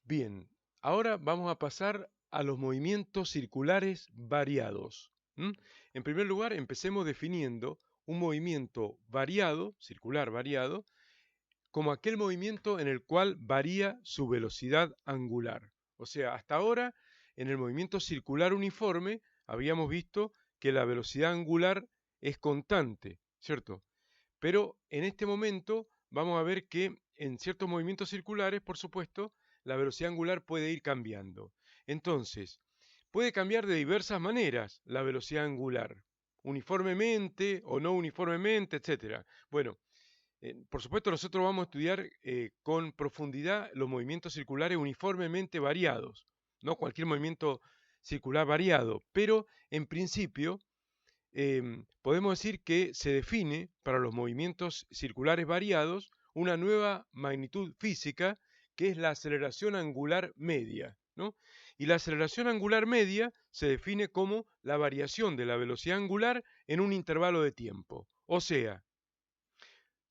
Bien, ahora vamos a pasar a los movimientos circulares variados. ¿M? En primer lugar, empecemos definiendo un movimiento variado, circular variado, como aquel movimiento en el cual varía su velocidad angular. O sea, hasta ahora, en el movimiento circular uniforme, habíamos visto que la velocidad angular es constante, ¿cierto? Pero en este momento vamos a ver que en ciertos movimientos circulares, por supuesto, la velocidad angular puede ir cambiando. Entonces, puede cambiar de diversas maneras la velocidad angular, uniformemente o no uniformemente, etcétera. Bueno, por supuesto nosotros vamos a estudiar con profundidad los movimientos circulares uniformemente variados, no cualquier movimiento circular variado, pero en principio podemos decir que se define para los movimientos circulares variados una nueva magnitud física que es la aceleración angular media, ¿no? Y la aceleración angular media se define como la variación de la velocidad angular en un intervalo de tiempo. O sea,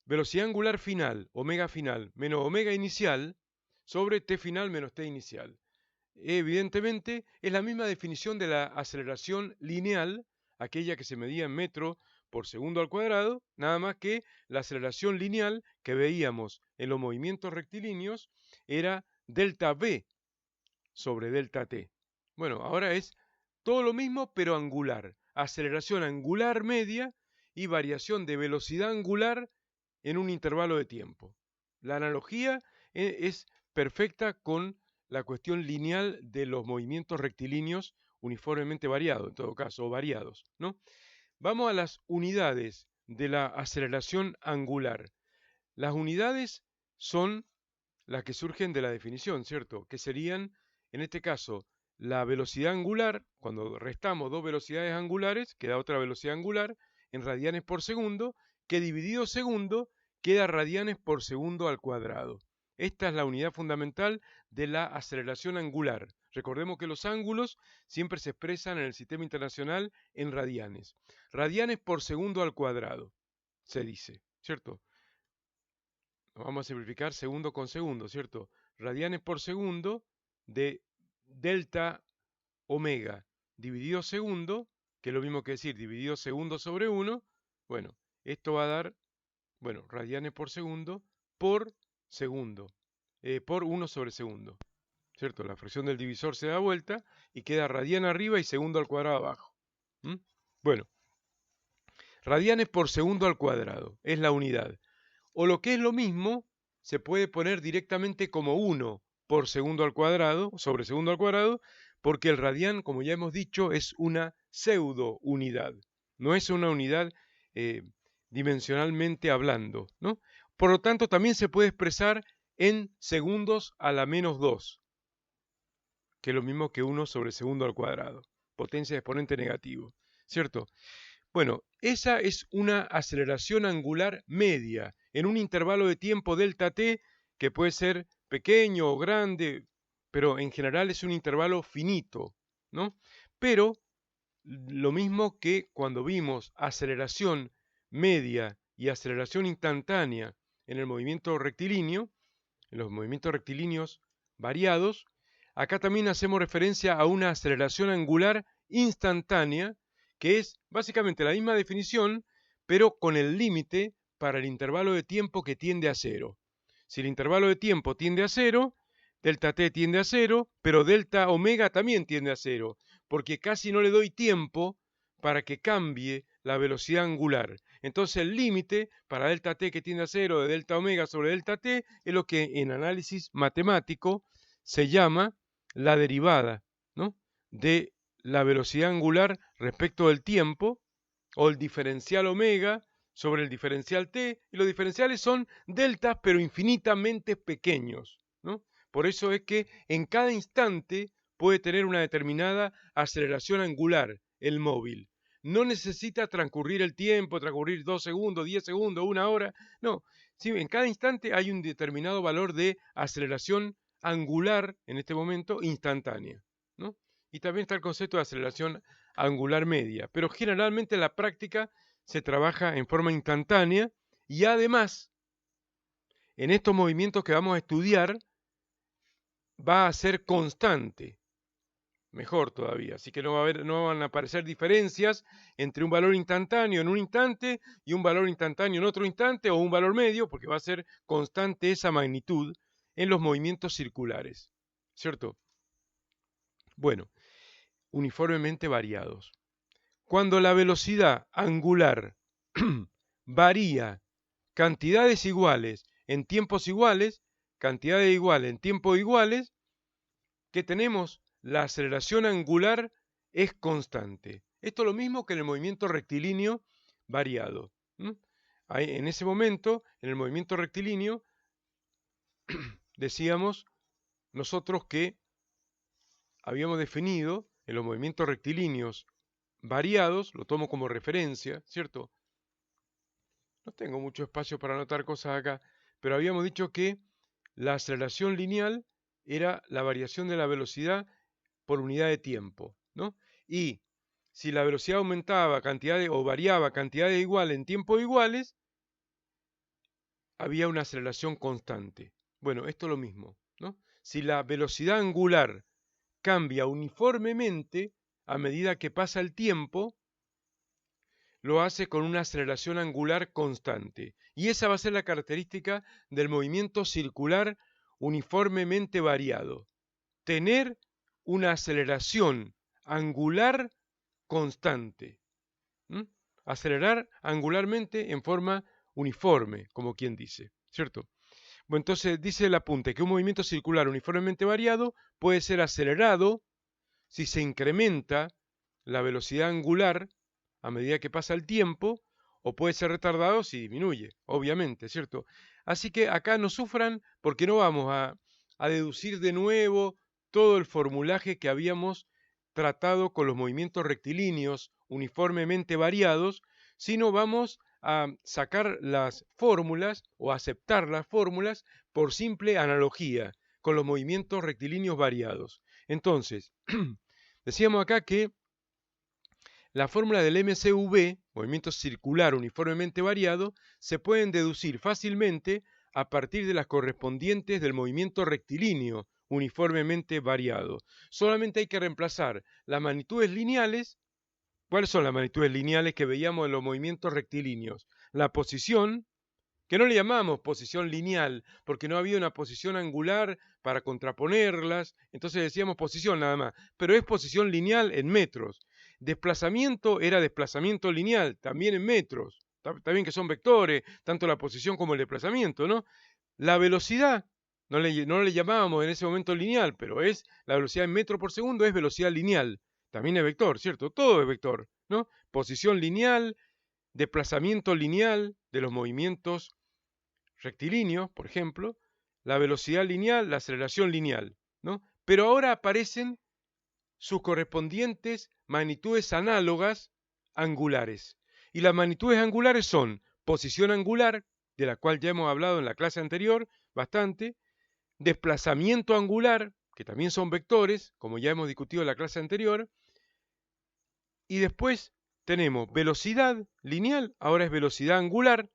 velocidad angular final, omega final, menos omega inicial, sobre t final menos t inicial. Evidentemente, es la misma definición de la aceleración lineal, aquella que se medía en metro por segundo al cuadrado, nada más que la aceleración lineal que veíamos en los movimientos rectilíneos era delta v sobre delta t. Bueno, ahora es todo lo mismo, pero angular. Aceleración angular media y variación de velocidad angular en un intervalo de tiempo. La analogía es perfecta con la cuestión lineal de los movimientos rectilíneos uniformemente variados, en todo caso, o variados, ¿no? Vamos a las unidades de la aceleración angular. Las unidades son las que surgen de la definición, ¿cierto? Que serían, en este caso, la velocidad angular, cuando restamos dos velocidades angulares, queda otra velocidad angular en radianes por segundo, que dividido segundo queda radianes por segundo al cuadrado. Esta es la unidad fundamental de la aceleración angular. Recordemos que los ángulos siempre se expresan en el sistema internacional en radianes. Radianes por segundo al cuadrado, se dice, ¿cierto? Vamos a simplificar segundo con segundo, ¿cierto? Radianes por segundo de delta omega dividido segundo, que es lo mismo que decir dividido segundo sobre 1. Bueno, esto va a dar, bueno, radianes por segundo, por 1 sobre segundo, ¿cierto? La fracción del divisor se da vuelta y queda radian arriba y segundo al cuadrado abajo. ¿Mm? Bueno, radianes por segundo al cuadrado es la unidad. O lo que es lo mismo, se puede poner directamente como 1 por segundo al cuadrado, sobre segundo al cuadrado, porque el radián, como ya hemos dicho, es una pseudo unidad. No es una unidad dimensionalmente hablando, ¿no? Por lo tanto, también se puede expresar en segundos a la menos 2, que es lo mismo que 1 sobre segundo al cuadrado. Potencia de exponente negativo, ¿cierto? Bueno, esa es una aceleración angular media en un intervalo de tiempo delta t que puede ser pequeño o grande, pero en general es un intervalo finito, ¿no? Pero lo mismo que cuando vimos aceleración media y aceleración instantánea en el movimiento rectilíneo, en los movimientos rectilíneos variados, acá también hacemos referencia a una aceleración angular instantánea, que es básicamente la misma definición, pero con el límite para el intervalo de tiempo que tiende a cero. Si el intervalo de tiempo tiende a cero, delta t tiende a cero, pero delta omega también tiende a cero, porque casi no le doy tiempo para que cambie la velocidad angular. Entonces el límite para delta t que tiende a cero de delta omega sobre delta t es lo que en análisis matemático se llama la derivada, ¿no?, de la velocidad angular respecto del tiempo, o el diferencial omega sobre el diferencial t, y los diferenciales son deltas pero infinitamente pequeños, ¿no? Por eso es que en cada instante puede tener una determinada aceleración angular el móvil. No necesita transcurrir el tiempo, transcurrir 2 segundos, 10 segundos, 1 hora. No, sí, en cada instante hay un determinado valor de aceleración angular, en este momento, instantánea, ¿no? Y también está el concepto de aceleración angular media. Pero generalmente en la práctica se trabaja en forma instantánea y además, en estos movimientos que vamos a estudiar, va a ser constante. Mejor todavía. Así que no van a aparecer diferencias entre un valor instantáneo en un instante y un valor instantáneo en otro instante o un valor medio, porque va a ser constante esa magnitud en los movimientos circulares. ¿Cierto? Bueno, uniformemente variados. Cuando la velocidad angular varía cantidades iguales en tiempos iguales, cantidades iguales en tiempos iguales, ¿qué tenemos? La aceleración angular es constante. Esto es lo mismo que en el movimiento rectilíneo variado. En ese momento, en el movimiento rectilíneo, decíamos nosotros que habíamos definido en los movimientos rectilíneos variados, lo tomo como referencia, ¿cierto? No tengo mucho espacio para anotar cosas acá, pero habíamos dicho que la aceleración lineal era la variación de la velocidad por unidad de tiempo, ¿no? Y si la velocidad aumentaba o variaba cantidades iguales en tiempos iguales, había una aceleración constante. Bueno, esto es lo mismo, ¿no? Si la velocidad angular cambia uniformemente a medida que pasa el tiempo, lo hace con una aceleración angular constante. Y esa va a ser la característica del movimiento circular uniformemente variado. Tener una aceleración angular constante. Acelerar angularmente en forma uniforme, como quien dice, ¿cierto? Bueno, entonces dice el apunte que un movimiento circular uniformemente variado puede ser acelerado si se incrementa la velocidad angular a medida que pasa el tiempo, o puede ser retardado si disminuye, obviamente, ¿cierto? Así que acá no sufran porque no vamos a deducir de nuevo todo el formulaje que habíamos tratado con los movimientos rectilíneos uniformemente variados, sino vamos a sacar las fórmulas o aceptar las fórmulas por simple analogía con los movimientos rectilíneos variados. Entonces, decíamos acá que la fórmula del MCV, movimiento circular uniformemente variado, se pueden deducir fácilmente a partir de las correspondientes del movimiento rectilíneo uniformemente variado. Solamente hay que reemplazar las magnitudes lineales. ¿Cuáles son las magnitudes lineales que veíamos en los movimientos rectilíneos? La posición, que no le llamamos posición lineal, porque no había una posición angular para contraponerlas, entonces decíamos posición nada más, pero es posición lineal en metros. Desplazamiento era desplazamiento lineal, también en metros, también que son vectores, tanto la posición como el desplazamiento, ¿no? La velocidad, no le llamábamos en ese momento lineal, pero es la velocidad en metro por segundo, es velocidad lineal, también es vector, ¿cierto? Todo es vector, ¿no? Posición lineal, desplazamiento lineal de los movimientos rectilíneos, por ejemplo, la velocidad lineal, la aceleración lineal, ¿no? Pero ahora aparecen sus correspondientes magnitudes análogas angulares. Y las magnitudes angulares son posición angular, de la cual ya hemos hablado en la clase anterior bastante, desplazamiento angular, que también son vectores, como ya hemos discutido en la clase anterior, y después tenemos velocidad lineal, ahora es velocidad angular,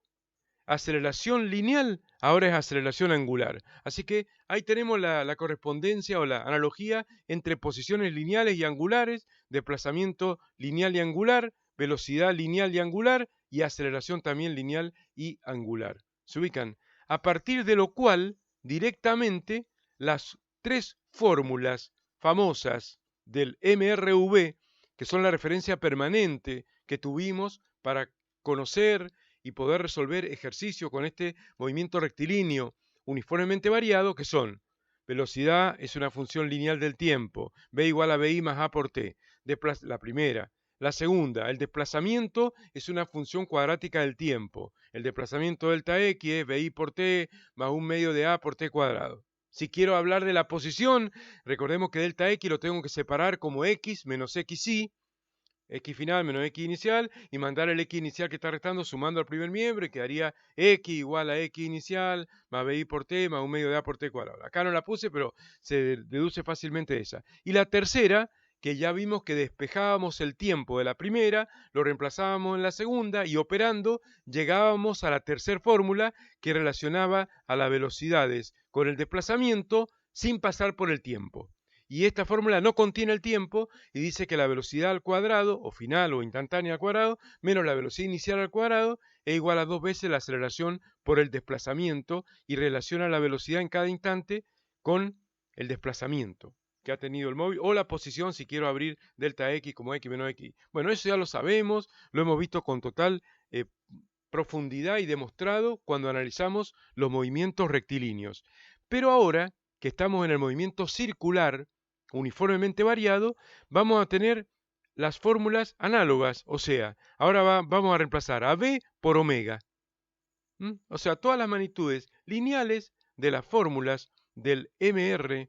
aceleración lineal, ahora es aceleración angular. Así que ahí tenemos la correspondencia o la analogía entre posiciones lineales y angulares, desplazamiento lineal y angular, velocidad lineal y angular y aceleración también lineal y angular. Se ubican. A partir de lo cual, directamente, las tres fórmulas famosas del MRV, que son la referencia permanente que tuvimos para conocer y poder resolver ejercicio con este movimiento rectilíneo uniformemente variado, que son velocidad es una función lineal del tiempo, v igual a vi más a por t, la primera. La segunda, el desplazamiento es una función cuadrática del tiempo. El desplazamiento delta x es vi por t más un medio de a por t cuadrado. Si quiero hablar de la posición, recordemos que delta x lo tengo que separar como x menos xy, x final menos x inicial, y mandar el x inicial que está restando sumando al primer miembro, y quedaría x igual a x inicial más bi por t más un medio de a por t cuadrado. Acá no la puse, pero se deduce fácilmente esa. Y la tercera, que ya vimos que despejábamos el tiempo de la primera, lo reemplazábamos en la segunda, y operando llegábamos a la tercera fórmula que relacionaba a las velocidades con el desplazamiento sin pasar por el tiempo. Y esta fórmula no contiene el tiempo y dice que la velocidad al cuadrado, o final o instantánea al cuadrado, menos la velocidad inicial al cuadrado, es igual a 2 veces la aceleración por el desplazamiento y relaciona la velocidad en cada instante con el desplazamiento que ha tenido el móvil o la posición si quiero abrir delta x como x menos x. Bueno, eso ya lo sabemos, lo hemos visto con total profundidad y demostrado cuando analizamos los movimientos rectilíneos. Pero ahora que estamos en el movimiento circular uniformemente variado, vamos a tener las fórmulas análogas, o sea, ahora vamos a reemplazar a v por omega. O sea, todas las magnitudes lineales de las fórmulas del MRV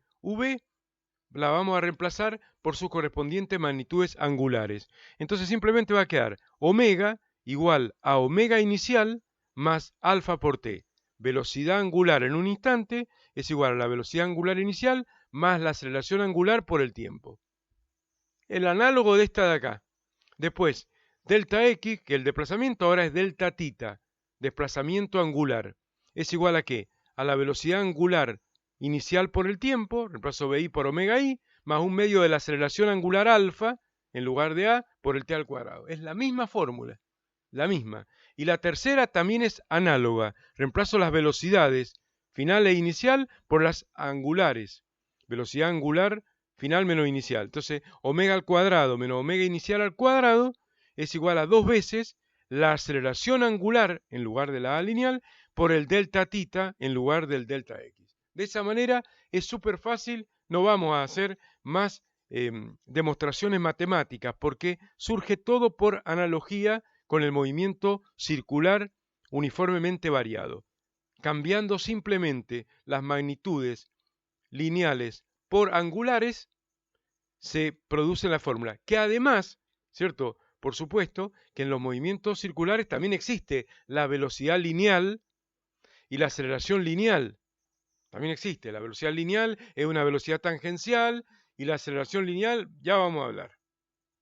la vamos a reemplazar por sus correspondientes magnitudes angulares. Entonces simplemente va a quedar omega igual a omega inicial más alfa por t. Velocidad angular en un instante es igual a la velocidad angular inicial más la aceleración angular por el tiempo. El análogo de esta de acá. Después, delta x, que el desplazamiento ahora es delta tita, desplazamiento angular. ¿Es igual a qué? A la velocidad angular inicial por el tiempo, reemplazo BI por omega I, más un medio de la aceleración angular alfa, en lugar de A, por el t al cuadrado. Es la misma fórmula, la misma. Y la tercera también es análoga. Reemplazo las velocidades final e inicial por las angulares. Velocidad angular final menos inicial. Entonces, omega al cuadrado menos omega inicial al cuadrado es igual a 2 veces la aceleración angular, en lugar de la A lineal, por el delta tita en lugar del delta x. De esa manera es súper fácil, no vamos a hacer más demostraciones matemáticas porque surge todo por analogía con el movimiento circular uniformemente variado, cambiando simplemente las magnitudes lineales por angulares, se produce la fórmula, que además, ¿cierto? Por supuesto que en los movimientos circulares también existe la velocidad lineal y la aceleración lineal. También existe. La velocidad lineal es una velocidad tangencial y la aceleración lineal, ya vamos a hablar.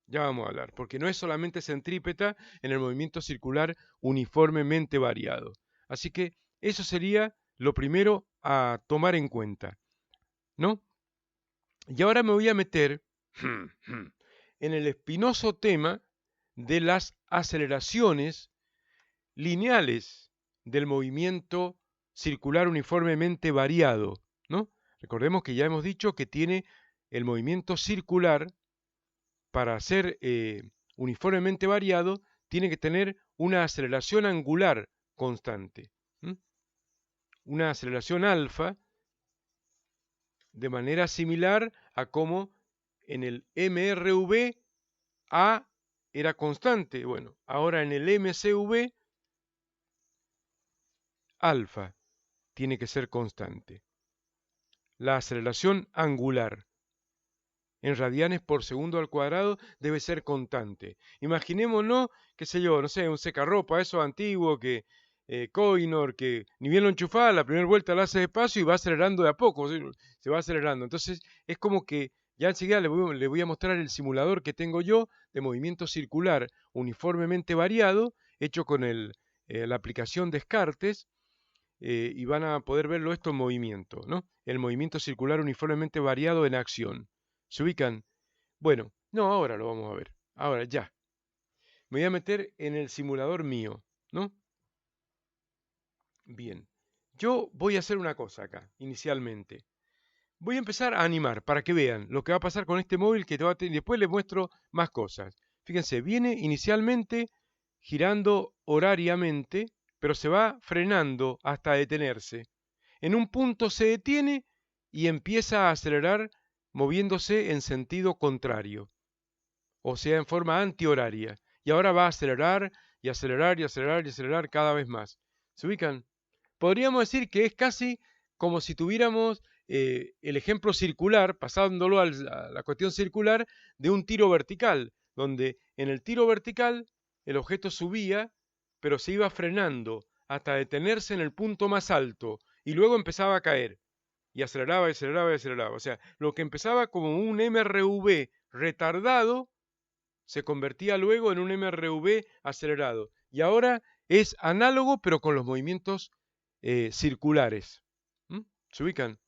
Ya vamos a hablar, porque no es solamente centrípeta en el movimiento circular uniformemente variado. Así que eso sería lo primero a tomar en cuenta, ¿no? Y ahora me voy a meter en el espinoso tema de las aceleraciones lineales del movimiento circular uniformemente variado, ¿no? Recordemos que ya hemos dicho que tiene el movimiento circular, para ser uniformemente variado, tiene que tener una aceleración angular constante, una aceleración alfa, de manera similar a como en el MRV A era constante. Bueno, ahora en el MCV alfa tiene que ser constante. La aceleración angular en radianes por segundo al cuadrado debe ser constante. Imaginémonos, qué sé yo, no sé, un secarropa, eso antiguo que Koinor, que ni bien lo enchufaba, la primera vuelta la hace despacio y va acelerando de a poco, se va acelerando. Entonces es como que ya enseguida le voy a mostrar el simulador que tengo yo de movimiento circular uniformemente variado, hecho con la aplicación Descartes, y van a poder verlo esto en movimiento, ¿no? El movimiento circular uniformemente variado en acción. ¿Se ubican? Bueno, no, ahora lo vamos a ver. Ahora, ya. Me voy a meter en el simulador mío, ¿no? Bien. Yo voy a hacer una cosa acá, inicialmente. Voy a empezar a animar para que vean lo que va a pasar con este móvil que después les muestro más cosas. Fíjense, viene inicialmente girando horariamente, pero se va frenando hasta detenerse. En un punto se detiene y empieza a acelerar moviéndose en sentido contrario, o sea, en forma antihoraria. Y ahora va a acelerar y acelerar y acelerar y acelerar cada vez más. ¿Se ubican? Podríamos decir que es casi como si tuviéramos el ejemplo circular, pasándolo a la cuestión circular, de un tiro vertical, donde en el tiro vertical el objeto subía, pero se iba frenando hasta detenerse en el punto más alto y luego empezaba a caer y aceleraba y aceleraba y aceleraba. O sea, lo que empezaba como un MRV retardado se convertía luego en un MRV acelerado. Y ahora es análogo pero con los movimientos circulares. ¿Se ubican?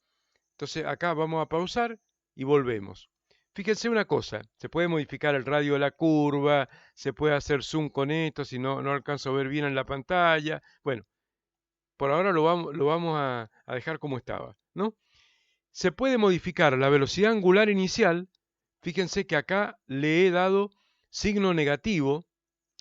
Entonces acá vamos a pausar y volvemos. Fíjense una cosa, se puede modificar el radio de la curva, se puede hacer zoom con esto si no alcanzo a ver bien en la pantalla. Bueno, por ahora lo vamos a dejar como estaba, ¿no? Se puede modificar la velocidad angular inicial. Fíjense que acá le he dado signo negativo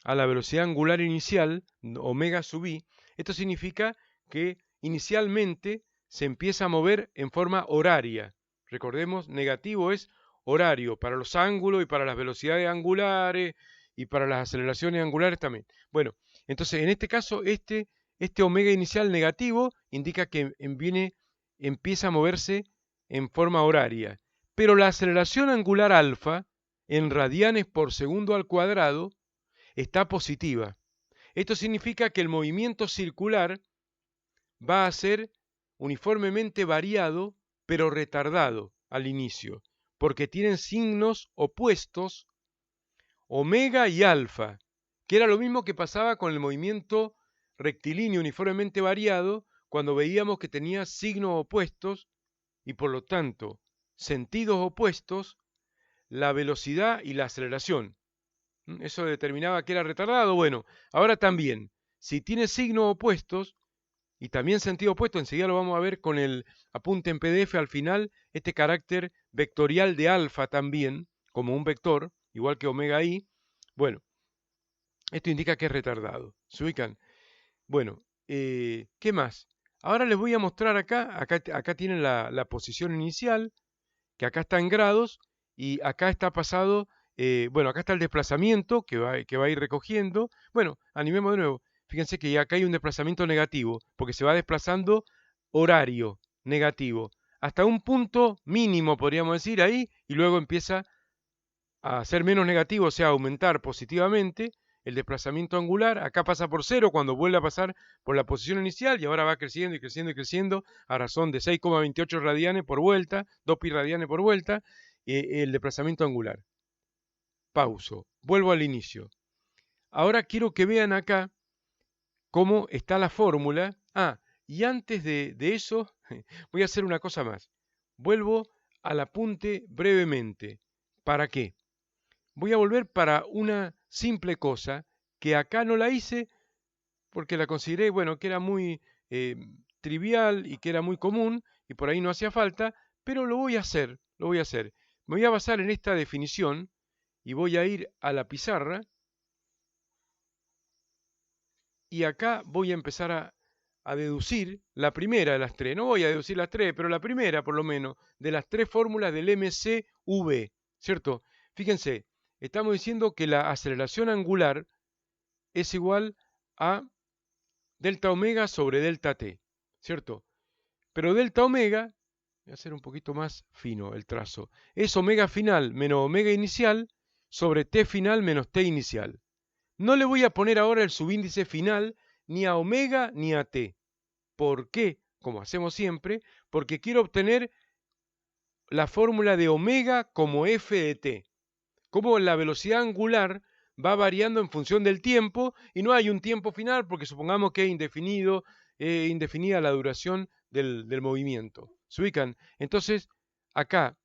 a la velocidad angular inicial, omega sub i. Esto significa que inicialmente se empieza a mover en forma horaria. Recordemos, negativo es horario para los ángulos y para las velocidades angulares y para las aceleraciones angulares también. Bueno, entonces en este caso este omega inicial negativo indica que empieza a moverse en forma horaria. Pero la aceleración angular alfa en radianes por segundo al cuadrado está positiva. Esto significa que el movimiento circular va a ser uniformemente variado, pero retardado al inicio, porque tienen signos opuestos, omega y alfa, que era lo mismo que pasaba con el movimiento rectilíneo uniformemente variado, cuando veíamos que tenía signos opuestos y por lo tanto sentidos opuestos, la velocidad y la aceleración. Eso determinaba que era retardado. Bueno, ahora también, si tiene signos opuestos y también sentido opuesto, enseguida lo vamos a ver con el apunte en PDF al final, este carácter vectorial de alfa también, como un vector, igual que omega i. Bueno, esto indica que es retardado. ¿Se ubican? Bueno, ¿qué más? Ahora les voy a mostrar acá tienen la posición inicial, que acá está en grados, y acá está pasado, bueno, acá está el desplazamiento que va a ir recogiendo. Bueno, animemos de nuevo. Fíjense que acá hay un desplazamiento negativo, porque se va desplazando horario negativo, hasta un punto mínimo, podríamos decir, ahí, y luego empieza a ser menos negativo, o sea, a aumentar positivamente el desplazamiento angular. Acá pasa por cero cuando vuelve a pasar por la posición inicial y ahora va creciendo y creciendo y creciendo a razón de 6,28 radianes por vuelta, 2 pi radianes por vuelta, el desplazamiento angular. Pauso, vuelvo al inicio. Ahora quiero que vean acá cómo está la fórmula. Y antes de eso, voy a hacer una cosa más. Vuelvo al apunte brevemente. ¿Para qué? Voy a volver para una simple cosa que acá no la hice porque la consideré, bueno, que era muy trivial y que era muy común y por ahí no hacía falta, pero lo voy a hacer, lo voy a hacer. Me voy a basar en esta definición y voy a ir a la pizarra y acá voy a empezar a deducir la primera de las tres. No voy a deducir las tres, pero la primera, por lo menos, de las tres fórmulas del MCV, ¿cierto? Fíjense, estamos diciendo que la aceleración angular es igual a delta omega sobre delta t, ¿cierto? Pero delta omega, voy a hacer un poquito más fino el trazo, es omega final menos omega inicial sobre t final menos t inicial. No le voy a poner ahora el subíndice final ni a omega ni a t. ¿Por qué? Como hacemos siempre, porque quiero obtener la fórmula de omega como f de t. Como la velocidad angular va variando en función del tiempo y no hay un tiempo final porque supongamos que es indefinida la duración del movimiento. ¿Se ubican? Entonces, acá,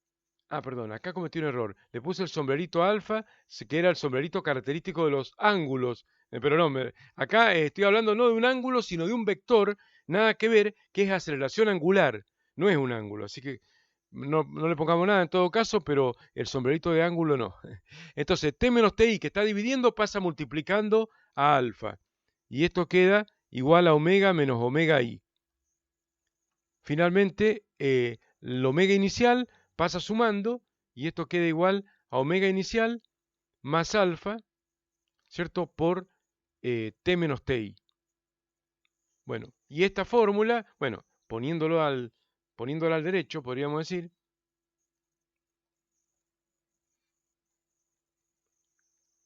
perdón, acá cometí un error. Le puse el sombrerito alfa, que era el sombrerito característico de los ángulos. Pero no, acá estoy hablando no de un ángulo, sino de un vector, nada que ver, que es aceleración angular. No es un ángulo, así que no le pongamos nada en todo caso, pero el sombrerito de ángulo no. Entonces, t menos ti que está dividiendo pasa multiplicando a alfa. Y esto queda igual a omega menos omega i. Finalmente, el omega inicial pasa sumando y esto queda igual a omega inicial más alfa, ¿cierto? Por t menos ti. Bueno, y esta fórmula, bueno, poniéndola al derecho, podríamos decir,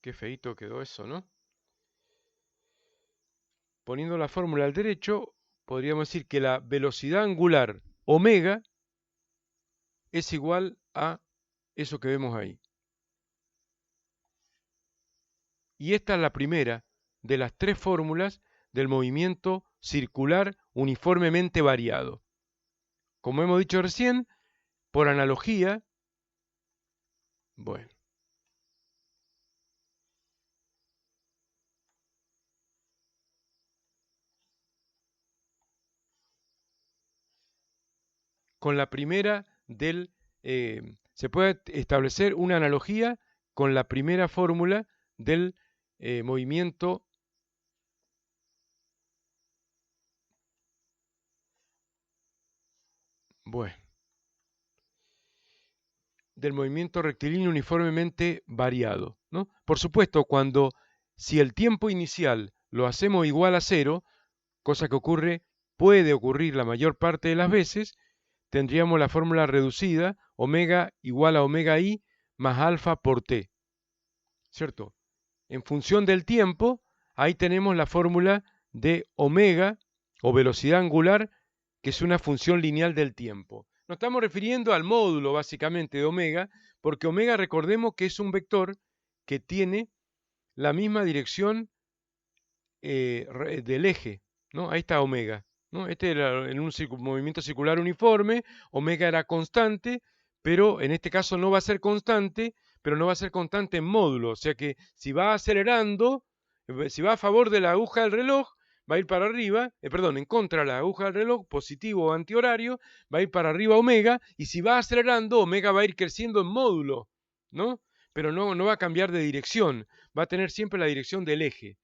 qué feíto quedó eso, ¿no? Poniendo la fórmula al derecho, podríamos decir que la velocidad angular omega es igual a eso que vemos ahí. Y esta es la primera de las tres fórmulas del movimiento circular uniformemente variado. Como hemos dicho recién, por analogía, bueno, con la primera se puede establecer una analogía con la primera fórmula del movimiento, bueno, del movimiento rectilíneo uniformemente variado, ¿no? Por supuesto, si el tiempo inicial lo hacemos igual a cero, cosa que puede ocurrir la mayor parte de las veces, tendríamos la fórmula reducida, omega igual a omega i más alfa por t, ¿cierto? En función del tiempo, ahí tenemos la fórmula de omega o velocidad angular, que es una función lineal del tiempo. Nos estamos refiriendo al módulo básicamente de omega, porque omega recordemos que es un vector que tiene la misma dirección del eje, ¿no? Ahí está omega, ¿no? Este era en un movimiento circular uniforme, omega era constante, pero en este caso no va a ser constante, pero no va a ser constante en módulo, o sea que si va acelerando, si va a favor de la aguja del reloj, va a ir para arriba, perdón, en contra de la aguja del reloj, positivo o antihorario, va a ir para arriba omega, y si va acelerando, omega va a ir creciendo en módulo, ¿no? Pero no va a cambiar de dirección, va a tener siempre la dirección del eje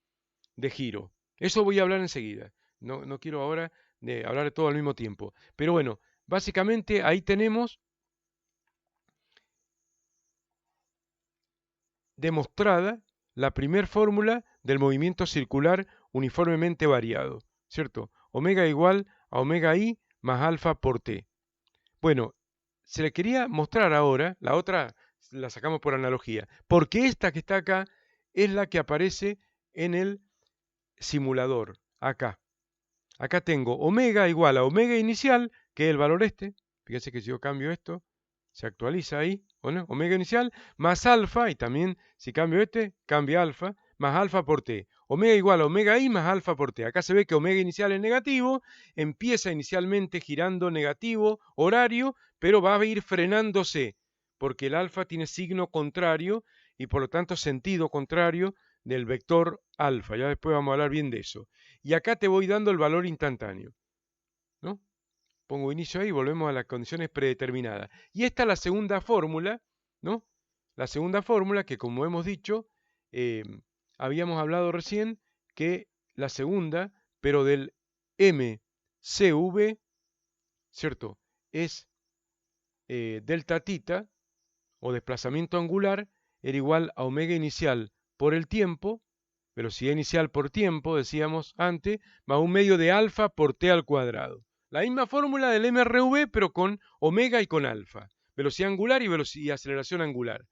de giro. Eso voy a hablar enseguida. No quiero ahora hablar de todo al mismo tiempo. Pero bueno, básicamente ahí tenemos demostrada la primer fórmula del movimiento circular uniformemente variado, ¿cierto? Omega igual a omega i más alfa por t. Bueno, se le quería mostrar ahora, la otra la sacamos por analogía, porque esta que está acá es la que aparece en el simulador, acá. Acá tengo omega igual a omega inicial, que es el valor este. Fíjense que si yo cambio esto, se actualiza ahí, ¿o no? Omega inicial, más alfa, y también si cambio este, cambia alfa, más alfa por t. Omega igual a omega i más alfa por t. Acá se ve que omega inicial es negativo, empieza inicialmente girando negativo, horario, pero va a ir frenándose, porque el alfa tiene signo contrario y por lo tanto sentido contrario del vector alfa. Ya después vamos a hablar bien de eso. Y acá te voy dando el valor instantáneo, ¿no? Pongo inicio ahí y volvemos a las condiciones predeterminadas. Y esta es la segunda fórmula, ¿no? La segunda fórmula que, como hemos dicho, eh, habíamos hablado recién, que la segunda, pero del MCV, ¿cierto? Es delta tita, o desplazamiento angular, era igual a omega inicial por el tiempo, velocidad inicial por tiempo, decíamos antes, más un medio de alfa por t al cuadrado. La misma fórmula del MRV, pero con omega y con alfa. Velocidad angular y aceleración angular.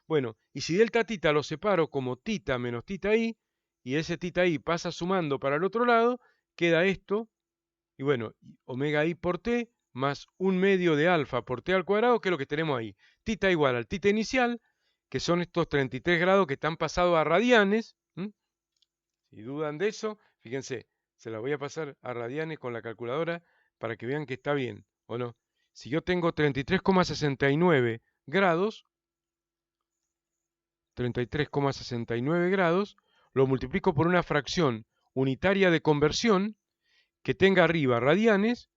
Bueno, y si delta tita lo separo como tita menos tita i, y ese tita i pasa sumando para el otro lado, queda esto, y bueno, omega i por t más un medio de alfa por t al cuadrado, que es lo que tenemos ahí. Tita igual al tita inicial, que son estos 33 grados que están pasados a radianes. Si dudan de eso, fíjense, se la voy a pasar a radianes con la calculadora para que vean que está bien, ¿o no? Si yo tengo 33,69 grados, 33,69 grados, lo multiplico por una fracción unitaria de conversión que tenga arriba radianes,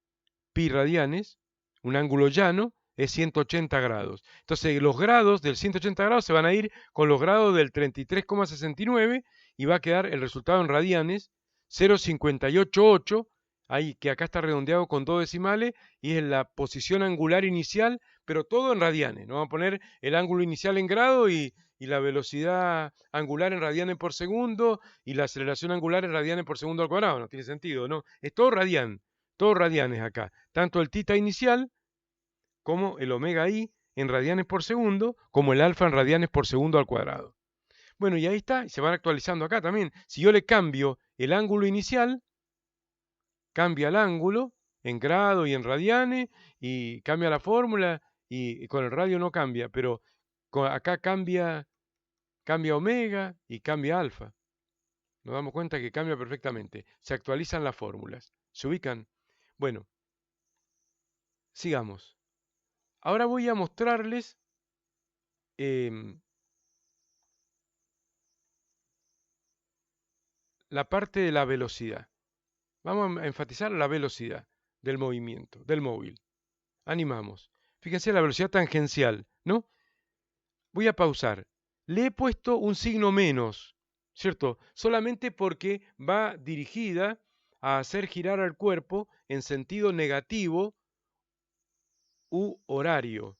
pi radianes, un ángulo llano, es 180 grados. Entonces los grados del 180 grados se van a ir con los grados del 33,69 y va a quedar el resultado en radianes 0,588, ahí que acá está redondeado con dos decimales y es la posición angular inicial, pero todo en radianes. No vamos a poner el ángulo inicial en grado y la velocidad angular en radianes por segundo y la aceleración angular en radianes por segundo al cuadrado. No tiene sentido, ¿no? Es todo radian. Todos radianes acá, tanto el tita inicial como el omega i en radianes por segundo, como el alfa en radianes por segundo al cuadrado. Bueno, y ahí está, y se van actualizando acá también. Si yo le cambio el ángulo inicial, cambia el ángulo en grado y en radianes, y cambia la fórmula, y con el radio no cambia, pero acá cambia omega y cambia alfa. Nos damos cuenta que cambia perfectamente. Se actualizan las fórmulas. ¿Se ubican? Bueno, sigamos. Ahora voy a mostrarles la parte de la velocidad. Vamos a enfatizar la velocidad del movimiento, del móvil. Animamos. Fíjense la velocidad tangencial, ¿no? Voy a pausar. Le he puesto un signo menos, ¿cierto? Solamente porque va dirigida a hacer girar al cuerpo en sentido negativo u horario.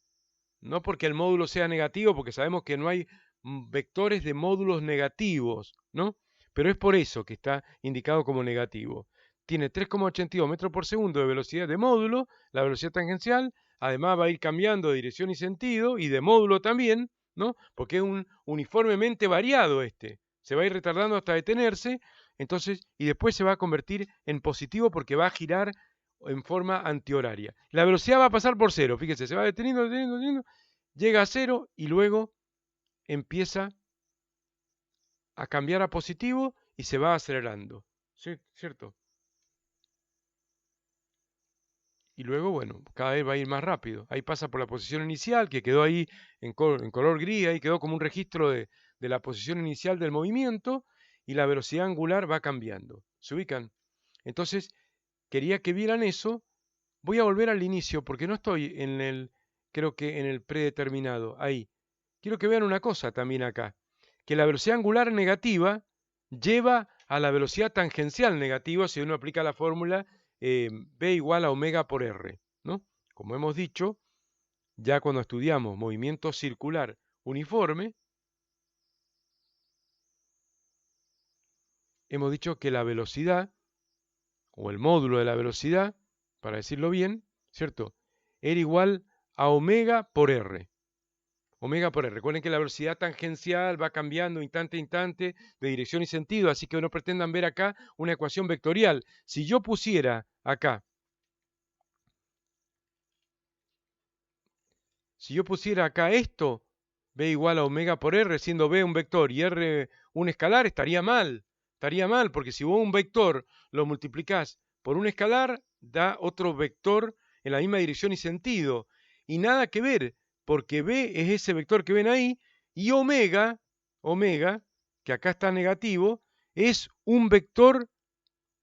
No porque el módulo sea negativo, porque sabemos que no hay vectores de módulos negativos, ¿no? Pero es por eso que está indicado como negativo. Tiene 3,82 metros por segundo de velocidad de módulo, la velocidad tangencial, además va a ir cambiando de dirección y sentido, y de módulo también, ¿no? Porque es un uniformemente variado este. Se va a ir retardando hasta detenerse, entonces, y después se va a convertir en positivo porque va a girar en forma antihoraria. La velocidad va a pasar por cero, fíjese, se va deteniendo, deteniendo, deteniendo, llega a cero y luego empieza a cambiar a positivo y se va acelerando. ¿Sí? ¿Cierto? Y luego, bueno, cada vez va a ir más rápido. Ahí pasa por la posición inicial, que quedó ahí en color gris, ahí quedó como un registro de la posición inicial del movimiento, y la velocidad angular va cambiando. ¿Se ubican? Entonces, quería que vieran eso. Voy a volver al inicio porque no estoy en el, creo que en el predeterminado. Ahí. Quiero que vean una cosa también acá, que la velocidad angular negativa lleva a la velocidad tangencial negativa si uno aplica la fórmula B igual a omega por R, ¿no? Como hemos dicho, ya cuando estudiamos movimiento circular uniforme, hemos dicho que la velocidad, o el módulo de la velocidad, para decirlo bien, ¿cierto? Era igual a omega por R. Omega por R. Recuerden que la velocidad tangencial va cambiando instante a instante de dirección y sentido, así que no pretendan ver acá una ecuación vectorial. Si yo pusiera acá, esto, B igual a omega por R, siendo B un vector y R un escalar, estaría mal. Estaría mal, porque si vos un vector lo multiplicás por un escalar, da otro vector en la misma dirección y sentido. Y nada que ver, porque B es ese vector que ven ahí, y omega, que acá está negativo, es un vector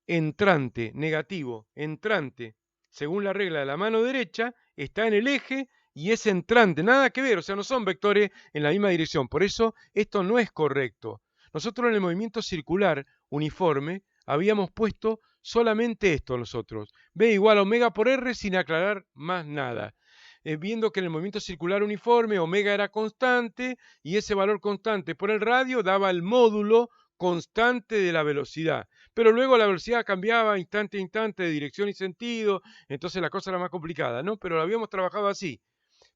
entrante, negativo, entrante. Según la regla de la mano derecha, está en el eje y es entrante, nada que ver, o sea, no son vectores en la misma dirección. Por eso esto no es correcto. Nosotros en el movimiento circular uniforme habíamos puesto solamente esto nosotros. B igual a omega por R sin aclarar más nada. Viendo que en el movimiento circular uniforme omega era constante y ese valor constante por el radio daba el módulo constante de la velocidad. Pero luego la velocidad cambiaba instante a instante de dirección y sentido, entonces la cosa era más complicada, ¿no? Pero lo habíamos trabajado así.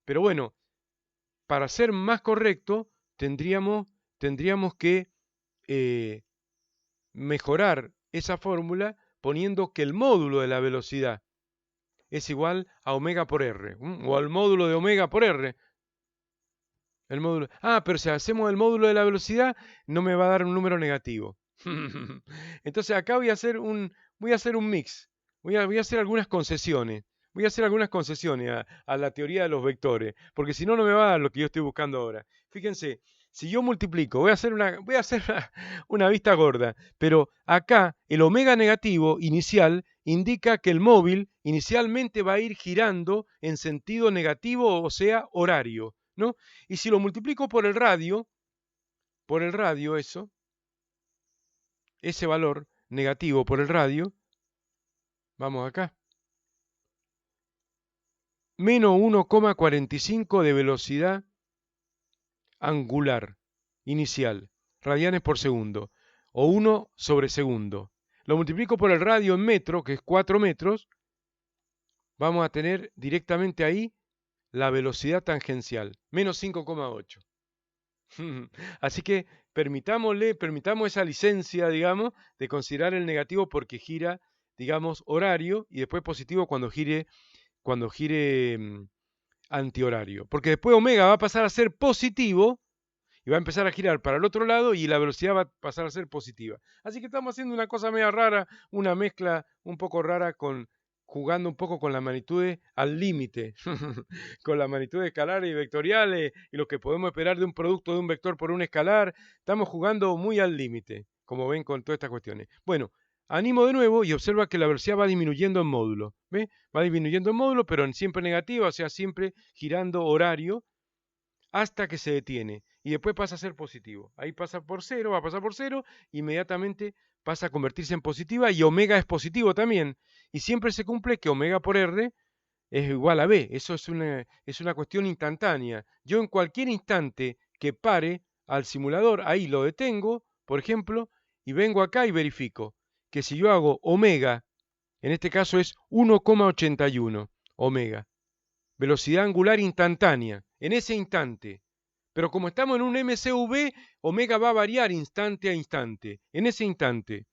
Pero bueno, para ser más correcto, tendríamos que eh, mejorar esa fórmula poniendo que el módulo de la velocidad es igual a omega por R, o al módulo de omega por R. El módulo. Ah, pero si hacemos el módulo de la velocidad, no me va a dar un número negativo. Entonces acá voy a hacer un mix. Voy a hacer algunas concesiones. Voy a hacer algunas concesiones a la teoría de los vectores, porque si no, no me va a dar lo que yo estoy buscando ahora. Fíjense, si yo multiplico, voy a hacer una vista gorda, pero acá el omega negativo inicial indica que el móvil inicialmente va a ir girando en sentido negativo, o sea, horario, ¿no? Y si lo multiplico por el radio eso, ese valor negativo por el radio, vamos acá, menos 1,45 de velocidad angular inicial, radianes por segundo, o 1 sobre segundo. Lo multiplico por el radio en metro, que es 4 metros, vamos a tener directamente ahí la velocidad tangencial, menos 5,8. Así que permitamos esa licencia, digamos, de considerar el negativo porque gira, digamos, horario y después positivo cuando gire antihorario. Porque después omega va a pasar a ser positivo y va a empezar a girar para el otro lado y la velocidad va a pasar a ser positiva. Así que estamos haciendo una cosa media rara, una mezcla un poco rara con jugando un poco con las magnitudes al límite, con las magnitudes escalares y vectoriales y lo que podemos esperar de un producto de un vector por un escalar. Estamos jugando muy al límite, como ven con todas estas cuestiones. Bueno, animo de nuevo y observa que la velocidad va disminuyendo en módulo. ¿Ve? Va disminuyendo en módulo, pero siempre negativa, o sea, siempre girando horario hasta que se detiene y después pasa a ser positivo. Ahí pasa por cero, va a pasar por cero, inmediatamente pasa a convertirse en positiva y omega es positivo también. Y siempre se cumple que omega por R es igual a B. Eso es una cuestión instantánea. Yo en cualquier instante que pare al simulador, ahí lo detengo, por ejemplo, y vengo acá y verifico que si yo hago omega, en este caso es 1,81 omega, velocidad angular instantánea, en ese instante. Pero como estamos en un MCV, omega va a variar instante a instante. En ese instante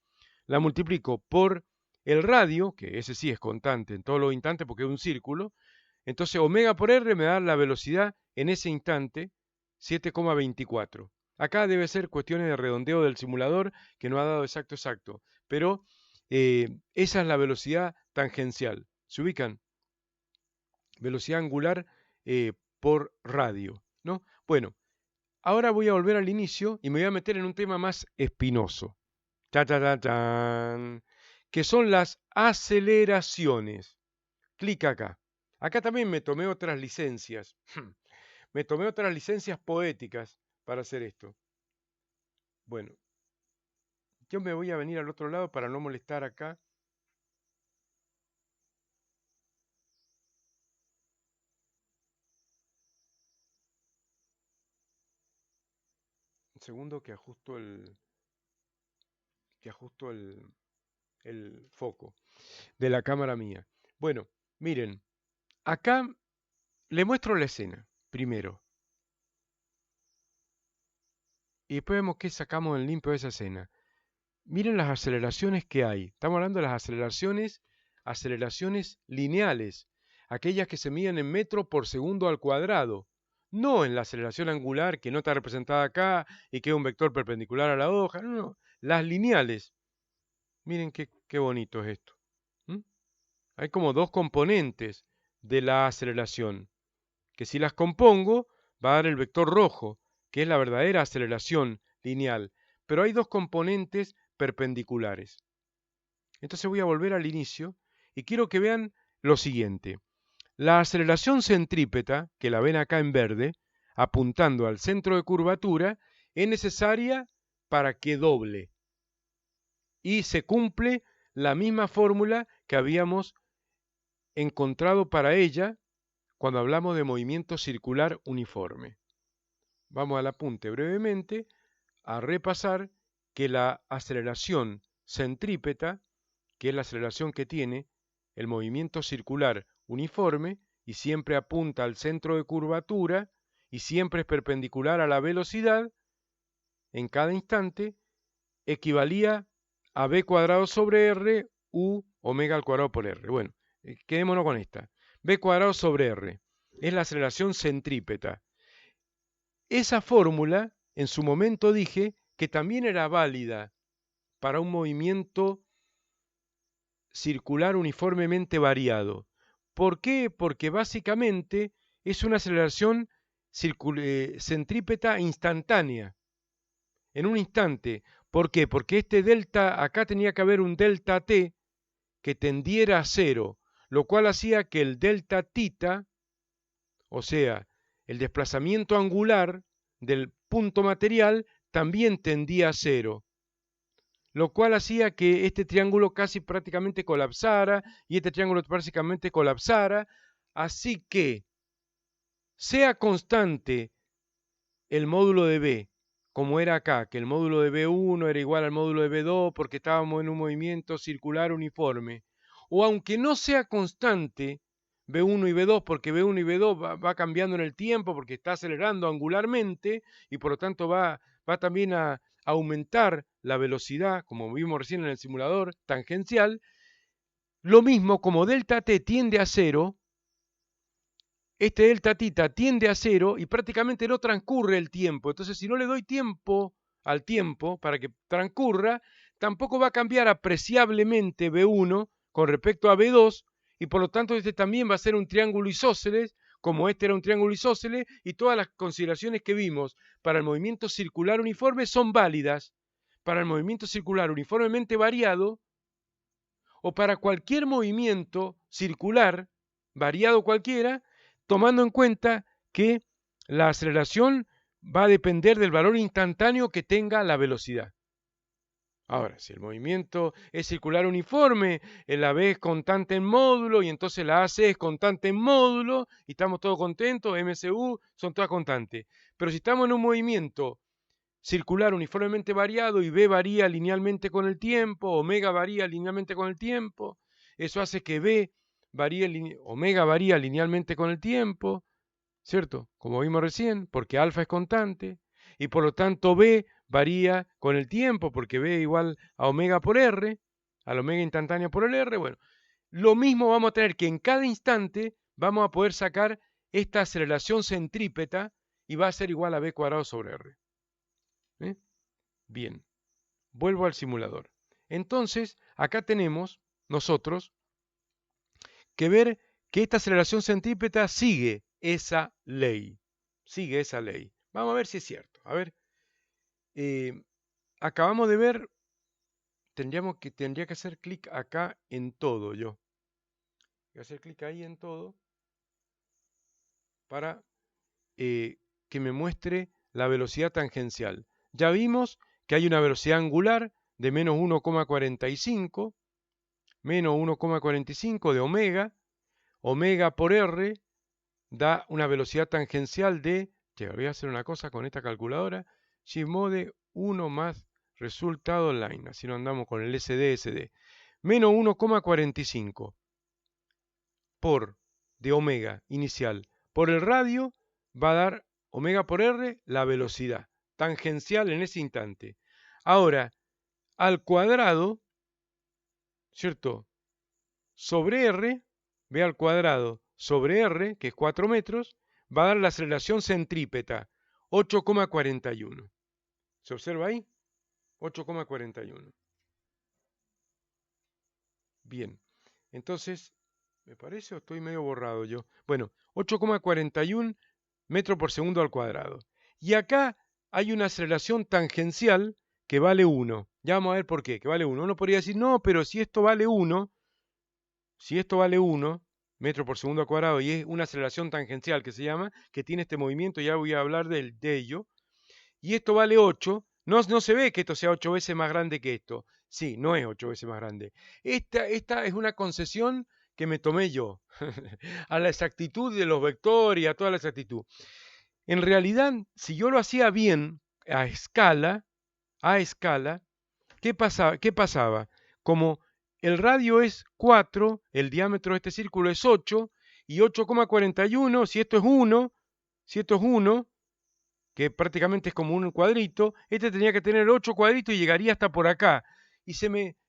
la multiplico por el radio, que ese sí es constante en todos los instantes porque es un círculo. Entonces omega por R me da la velocidad en ese instante 7,24. Acá debe ser cuestiones de redondeo del simulador que no ha dado exacto, pero esa es la velocidad tangencial. ¿Se ubican? Velocidad angular por radio, ¿no? Bueno, ahora voy a volver al inicio y me voy a meter en un tema más espinoso, que son las aceleraciones. Clic acá. Acá también me tomé otras licencias. Me tomé otras licencias poéticas para hacer esto. Bueno, yo me voy a venir al otro lado para no molestar acá. Un segundo que ajusto el foco de la cámara mía. Bueno, miren, acá le muestro la escena primero y después vemos qué sacamos en limpio de esa escena. Miren las aceleraciones que hay. Estamos hablando de las aceleraciones lineales, aquellas que se miden en metro por segundo al cuadrado, no en la aceleración angular que no está representada acá y que es un vector perpendicular a la hoja, no, las lineales. Miren qué bonito es esto. ¿Mm? Hay como dos componentes de la aceleración, que si las compongo va a dar el vector rojo, que es la verdadera aceleración lineal, pero hay dos componentes perpendiculares. Entonces voy a volver al inicio y quiero que vean lo siguiente. La aceleración centrípeta, que la ven acá en verde, apuntando al centro de curvatura, es necesaria para que doble. Y se cumple la misma fórmula que habíamos encontrado para ella cuando hablamos de movimiento circular uniforme. Vamos al apunte brevemente a repasar que la aceleración centrípeta, que es la aceleración que tiene el movimiento circular uniforme y siempre apunta al centro de curvatura y siempre es perpendicular a la velocidad en cada instante, equivalía a b cuadrado sobre r u omega al cuadrado por r. Bueno, quedémonos con esta. B cuadrado sobre r es la aceleración centrípeta. Esa fórmula, en su momento dije que también era válida para un movimiento circular uniformemente variado. ¿Por qué? Porque básicamente es una aceleración centrípeta instantánea, en un instante. ¿Por qué? Porque este delta, acá tenía que haber un delta t que tendiera a cero, lo cual hacía que el delta tita, o sea, el desplazamiento angular del punto material, también tendía a cero, lo cual hacía que este triángulo casi prácticamente colapsara y este triángulo prácticamente colapsara, así que sea constante el módulo de B, como era acá, que el módulo de B1 era igual al módulo de B2 porque estábamos en un movimiento circular uniforme, o aunque no sea constante B1 y B2, porque B1 y B2 va cambiando en el tiempo porque está acelerando angularmente y por lo tanto va también a aumentar la velocidad, como vimos recién en el simulador tangencial, lo mismo como delta t tiende a cero, este delta tita tiende a cero y prácticamente no transcurre el tiempo. Entonces, si no le doy tiempo al tiempo para que transcurra, tampoco va a cambiar apreciablemente B1 con respecto a B2 y por lo tanto este también va a ser un triángulo isósceles, como este era un triángulo isósceles, y todas las consideraciones que vimos para el movimiento circular uniforme son válidas para el movimiento circular uniformemente variado o para cualquier movimiento circular variado cualquiera, tomando en cuenta que la aceleración va a depender del valor instantáneo que tenga la velocidad. Ahora, si el movimiento es circular uniforme, la B es constante en módulo y entonces la AC es constante en módulo y estamos todos contentos, MCU son todas constantes. Pero si estamos en un movimiento circular uniformemente variado y B varía linealmente con el tiempo, omega varía linealmente con el tiempo, eso hace que omega varía linealmente con el tiempo, ¿cierto? Como vimos recién, porque alfa es constante, y por lo tanto B varía con el tiempo, porque B igual a omega por R, a la omega instantánea por el R. Bueno, lo mismo vamos a tener que en cada instante vamos a poder sacar esta aceleración centrípeta y va a ser igual a B cuadrado sobre R. ¿Eh? Bien, vuelvo al simulador. Entonces, acá tenemos nosotros que ver que esta aceleración centrípeta sigue esa ley. Sigue esa ley. Vamos a ver si es cierto. A ver, acabamos de ver, tendría que hacer clic acá en todo yo. Voy a hacer clic ahí en todo para que me muestre la velocidad tangencial. Ya vimos que hay una velocidad angular de menos 1,45, menos 1,45 de omega. Omega por R da una velocidad tangencial de, voy a hacer una cosa con esta calculadora, Gmode 1 más resultado line, así no andamos con el SD. Menos 1,45 por de omega inicial por el radio va a dar omega por R la velocidad tangencial en ese instante. Ahora, al cuadrado, ¿cierto? Sobre R, B al cuadrado sobre R, que es 4 metros, va a dar la aceleración centrípeta, 8,41. ¿Se observa ahí? 8,41. Bien, entonces, ¿me parece o estoy medio borrado yo? Bueno, 8,41 metros por segundo al cuadrado. Y acá hay una aceleración tangencial que vale 1. Ya vamos a ver por qué, que vale 1. Uno podría decir, no, pero si esto vale 1 metros por segundo al cuadrado y es una aceleración tangencial que se llama, que tiene este movimiento, ya voy a hablar de ello, y esto vale 8, no se ve que esto sea 8 veces más grande que esto. Sí, no es 8 veces más grande. Esta es una concesión que me tomé yo a la exactitud de los vectores y a toda la exactitud. En realidad, si yo lo hacía bien a escala, ¿qué pasaba? Como el radio es 4, el diámetro de este círculo es 8, y 8,41, si esto es 1, que prácticamente es como un cuadrito, este tenía que tener 8 cuadritos y llegaría hasta por acá. Y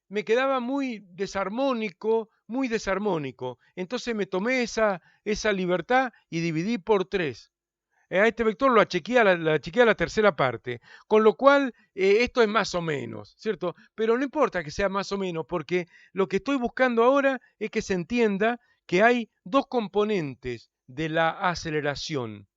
me quedaba muy desarmónico, muy desarmónico. Entonces me tomé esa libertad y dividí por 3. A este vector lo achiqué a la tercera parte, con lo cual esto es más o menos, ¿cierto? Pero no importa que sea más o menos, porque lo que estoy buscando ahora es que se entienda que hay dos componentes de la aceleración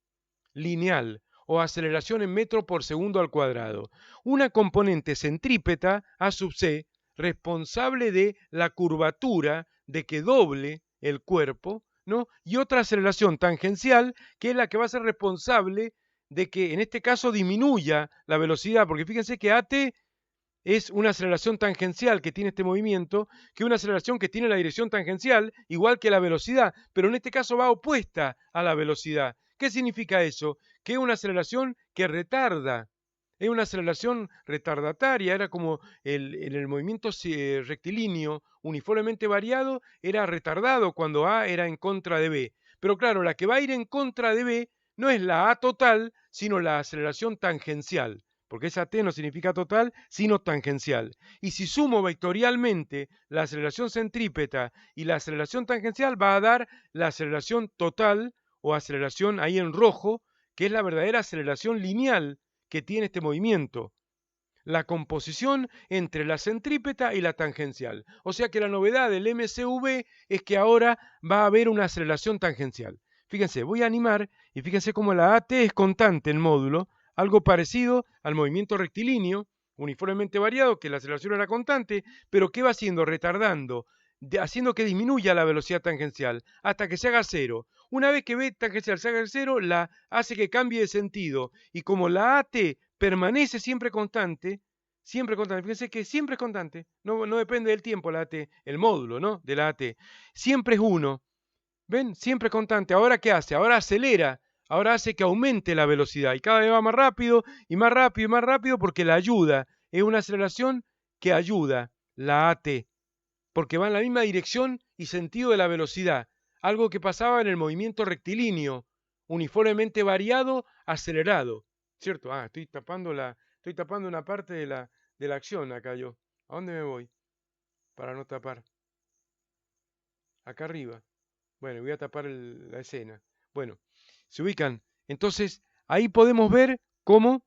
lineal o aceleración en metro por segundo al cuadrado. Una componente centrípeta, A sub c, responsable de la curvatura, de que doble el cuerpo, ¿no? Y otra aceleración tangencial, que es la que va a ser responsable de que en este caso disminuya la velocidad, porque fíjense que AT es una aceleración tangencial que tiene este movimiento, que una aceleración que tiene la dirección tangencial, igual que la velocidad, pero en este caso va opuesta a la velocidad. ¿Qué significa eso? Que es una aceleración que retarda, es una aceleración retardataria, era como en el movimiento rectilíneo uniformemente variado, era retardado cuando A era en contra de B. Pero claro, la que va a ir en contra de B no es la A total, sino la aceleración tangencial, porque esa t no significa total, sino tangencial. Y si sumo vectorialmente la aceleración centrípeta y la aceleración tangencial, va a dar la aceleración total o aceleración ahí en rojo, que es la verdadera aceleración lineal que tiene este movimiento. la composición entre la centrípeta y la tangencial. O sea que la novedad del MCV es que ahora va a haber una aceleración tangencial. Fíjense, voy a animar y fíjense cómo la AT es constante en módulo, algo parecido al movimiento rectilíneo, uniformemente variado, que la aceleración era constante, pero que va haciendo, retardando, haciendo que disminuya la velocidad tangencial hasta que se haga cero. Una vez que V tangencial se haga cero, la hace que cambie de sentido. Y como la AT permanece siempre constante, fíjense que siempre es constante, no depende del tiempo la AT, el módulo, ¿no?, de la AT, siempre es 1. ¿Ven? Siempre es constante. ¿Ahora qué hace? Ahora acelera, ahora hace que aumente la velocidad y cada vez va más rápido y más rápido y más rápido porque la ayuda. Es una aceleración que ayuda, la AT, porque va en la misma dirección y sentido de la velocidad, algo que pasaba en el movimiento rectilíneo, uniformemente variado, acelerado, ¿cierto? Estoy tapando una parte de la acción acá yo. ¿A dónde me voy? Para no tapar. Acá arriba. Bueno, voy a tapar la escena. Bueno, se ubican. Entonces, ahí podemos ver cómo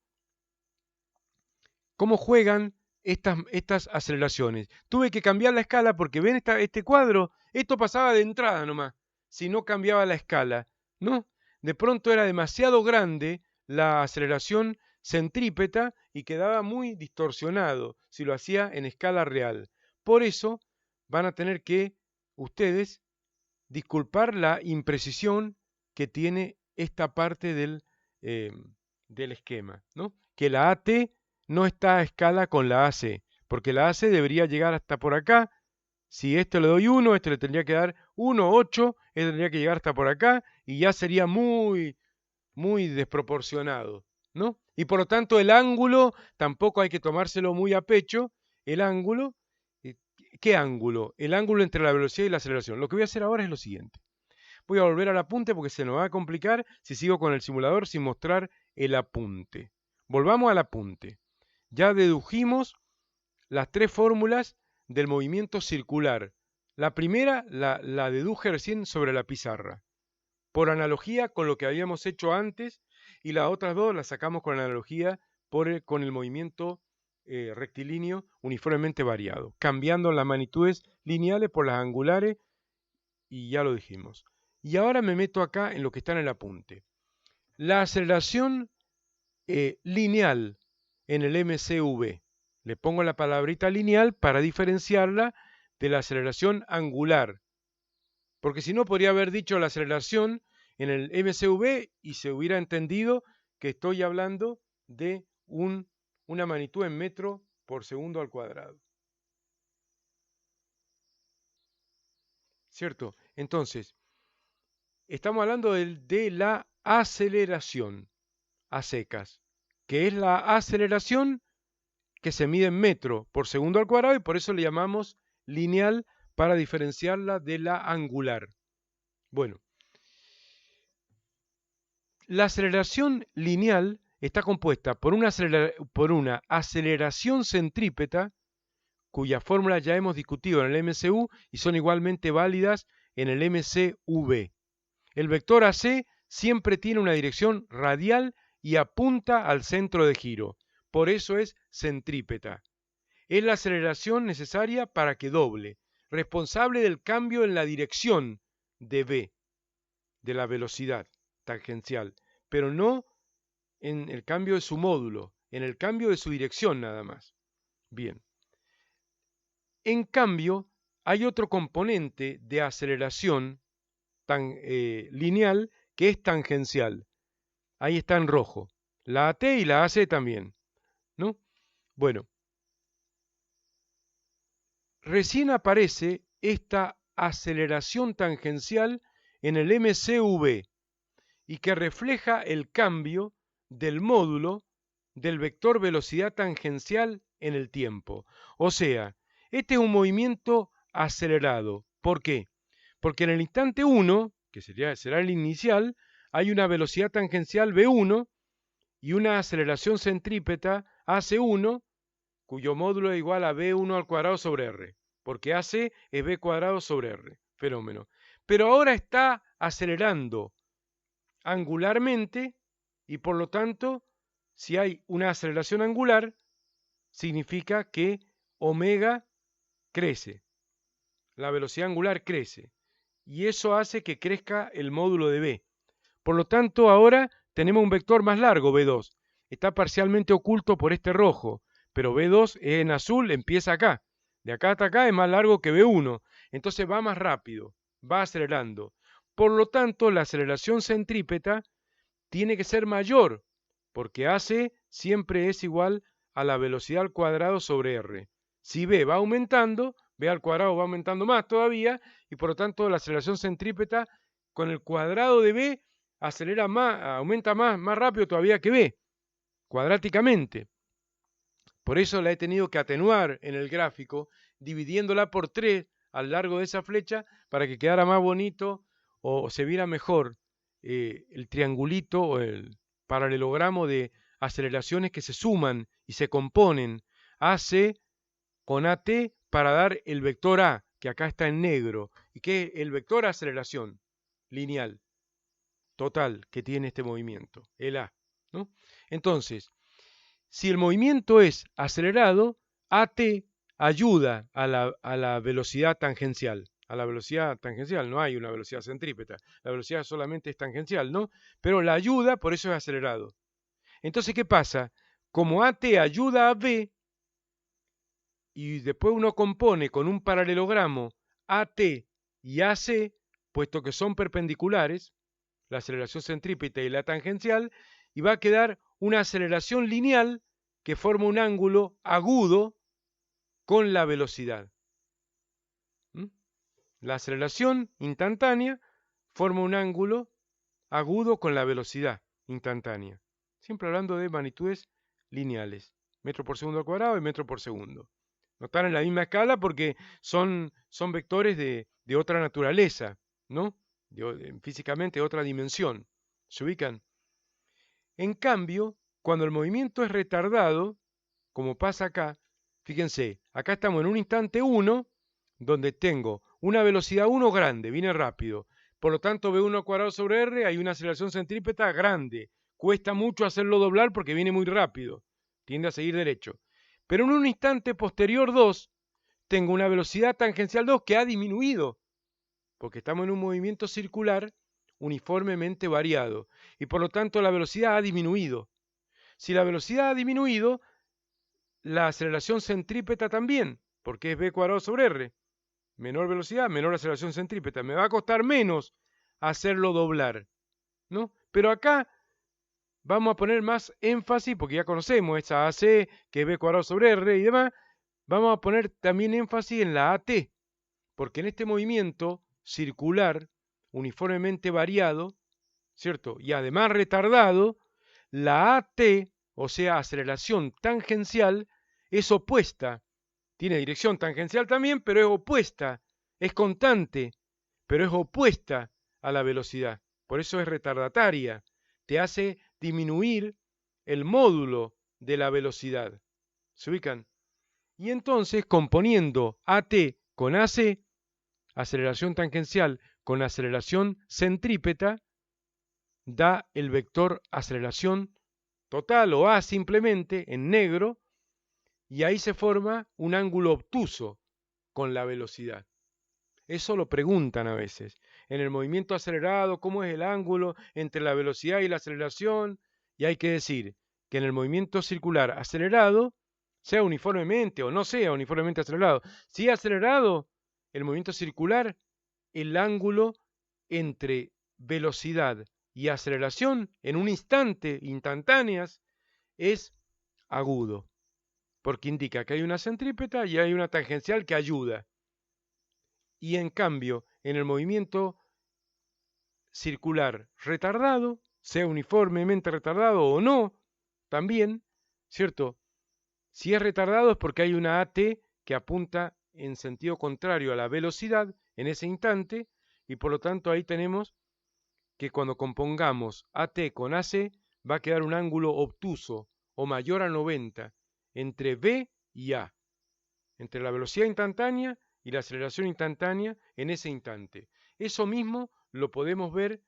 juegan estas aceleraciones. Tuve que cambiar la escala porque ven este cuadro, esto pasaba de entrada nomás, si no cambiaba la escala, ¿no? De pronto era demasiado grande la aceleración centrípeta y quedaba muy distorsionado si lo hacía en escala real. Por eso van a tener que ustedes disculpar la imprecisión que tiene esta parte del esquema, ¿no? Que la AT no está a escala con la AC, porque la AC debería llegar hasta por acá. Si esto le doy 1, esto le tendría que dar 1, 8, esto tendría que llegar hasta por acá y ya sería muy, muy desproporcionado, ¿no? Y por lo tanto el ángulo tampoco hay que tomárselo muy a pecho, el ángulo. ¿Qué ángulo? El ángulo entre la velocidad y la aceleración. Lo que voy a hacer ahora es lo siguiente. Voy a volver al apunte porque se nos va a complicar si sigo con el simulador sin mostrar el apunte. Volvamos al apunte. Ya dedujimos las tres fórmulas del movimiento circular. La primera la deduje recién sobre la pizarra, por analogía con lo que habíamos hecho antes, y las otras dos las sacamos con analogía con el movimiento rectilíneo uniformemente variado, cambiando las magnitudes lineales por las angulares, y ya lo dijimos. Y ahora me meto acá en lo que está en el apunte. La aceleración lineal en el MCV. Le pongo la palabrita lineal para diferenciarla de la aceleración angular. Porque si no, podría haber dicho la aceleración en el MCV y se hubiera entendido que estoy hablando de una magnitud en metro por segundo al cuadrado. ¿Cierto? Entonces, estamos hablando de la aceleración a secas, que es la aceleración que se mide en metro por segundo al cuadrado y por eso le llamamos lineal para diferenciarla de la angular. Bueno, la aceleración lineal está compuesta por una aceleración centrípeta, cuya fórmula ya hemos discutido en el MCU y son igualmente válidas en el MCV. El vector AC siempre tiene una dirección radial y apunta al centro de giro. Por eso es centrípeta. Es la aceleración necesaria para que doble, responsable del cambio en la dirección de V, de la velocidad tangencial, pero no en el cambio de su módulo, en el cambio de su dirección nada más. Bien. En cambio, hay otro componente de aceleración lineal que es tangencial. Ahí está en rojo. La AT y la AC también, ¿no? Bueno, recién aparece esta aceleración tangencial en el MCV y que refleja el cambio del módulo del vector velocidad tangencial en el tiempo. O sea, este es un movimiento acelerado. ¿Por qué? Porque en el instante 1, que será el inicial, hay una velocidad tangencial v1 y una aceleración centrípeta AC1, cuyo módulo es igual a v1 al cuadrado sobre r, porque AC es v cuadrado sobre r, fenómeno. Pero ahora está acelerando angularmente y por lo tanto, si hay una aceleración angular, significa que omega crece, la velocidad angular crece, y eso hace que crezca el módulo de B. Por lo tanto, ahora tenemos un vector más largo, B2. Está parcialmente oculto por este rojo, pero B2 en azul empieza acá. De acá hasta acá es más largo que B1. Entonces va más rápido, va acelerando. Por lo tanto, la aceleración centrípeta tiene que ser mayor, porque AC siempre es igual a la velocidad al cuadrado sobre R. Si B va aumentando, B al cuadrado va aumentando más todavía, y por lo tanto la aceleración centrípeta con el cuadrado de B acelera más, aumenta más rápido todavía que B, cuadráticamente. Por eso la he tenido que atenuar en el gráfico, dividiéndola por 3 a lo largo de esa flecha para que quedara más bonito o se viera mejor el triangulito o el paralelogramo de aceleraciones que se suman y se componen AC con AT para dar el vector A, que acá está en negro, y que es el vector aceleración lineal total que tiene este movimiento, el A, ¿no? Entonces, si el movimiento es acelerado, AT ayuda a la velocidad tangencial. A la velocidad tangencial, no hay una velocidad centrípeta. La velocidad solamente es tangencial, ¿no? Pero la ayuda, por eso es acelerado. Entonces, ¿qué pasa? Como AT ayuda a B, y después uno compone con un paralelogramo AT y AC, puesto que son perpendiculares, la aceleración centrípeta y la tangencial, y va a quedar una aceleración lineal que forma un ángulo agudo con la velocidad. ¿Mm? La aceleración instantánea forma un ángulo agudo con la velocidad instantánea. Siempre hablando de magnitudes lineales, metro por segundo al cuadrado y metro por segundo. No están en la misma escala porque son vectores de otra naturaleza, ¿no? Físicamente otra dimensión. ¿Se ubican? En cambio, cuando el movimiento es retardado, como pasa acá, fíjense, acá estamos en un instante 1, donde tengo una velocidad 1 grande, viene rápido. Por lo tanto, V1 al cuadrado sobre R, hay una aceleración centrípeta grande. Cuesta mucho hacerlo doblar porque viene muy rápido. Tiende a seguir derecho. Pero en un instante posterior 2, tengo una velocidad tangencial 2 que ha disminuido, porque estamos en un movimiento circular uniformemente variado. Y por lo tanto, la velocidad ha disminuido. Si la velocidad ha disminuido, la aceleración centrípeta también, porque es v cuadrado sobre r. Menor velocidad, menor aceleración centrípeta. Me va a costar menos hacerlo doblar, ¿no? Pero acá vamos a poner más énfasis, porque ya conocemos esa AC, que es v cuadrado sobre r y demás. Vamos a poner también énfasis en la AT, porque en este movimiento circular, uniformemente variado, ¿cierto? Y además retardado, la AT, o sea, aceleración tangencial, es opuesta. Tiene dirección tangencial también, pero es opuesta. Es constante, pero es opuesta a la velocidad. Por eso es retardataria. Te hace disminuir el módulo de la velocidad. ¿Se ubican? Y entonces, componiendo AT con AC, aceleración tangencial con aceleración centrípeta, da el vector aceleración total o A simplemente en negro, y ahí se forma un ángulo obtuso con la velocidad. Eso lo preguntan a veces. En el movimiento acelerado, ¿cómo es el ángulo entre la velocidad y la aceleración? Y hay que decir que en el movimiento circular acelerado, sea uniformemente o no sea uniformemente acelerado, si acelerado el movimiento circular, el ángulo entre velocidad y aceleración en un instante, instantáneas, es agudo, porque indica que hay una centrípeta y hay una tangencial que ayuda. Y en cambio, en el movimiento circular retardado, sea uniformemente retardado o no, también, ¿cierto? Si es retardado es porque hay una AT que apunta en sentido contrario a la velocidad en ese instante, y por lo tanto ahí tenemos que cuando compongamos AT con AC va a quedar un ángulo obtuso o mayor a 90 entre B y A, entre la velocidad instantánea y la aceleración instantánea en ese instante. Eso mismo lo podemos ver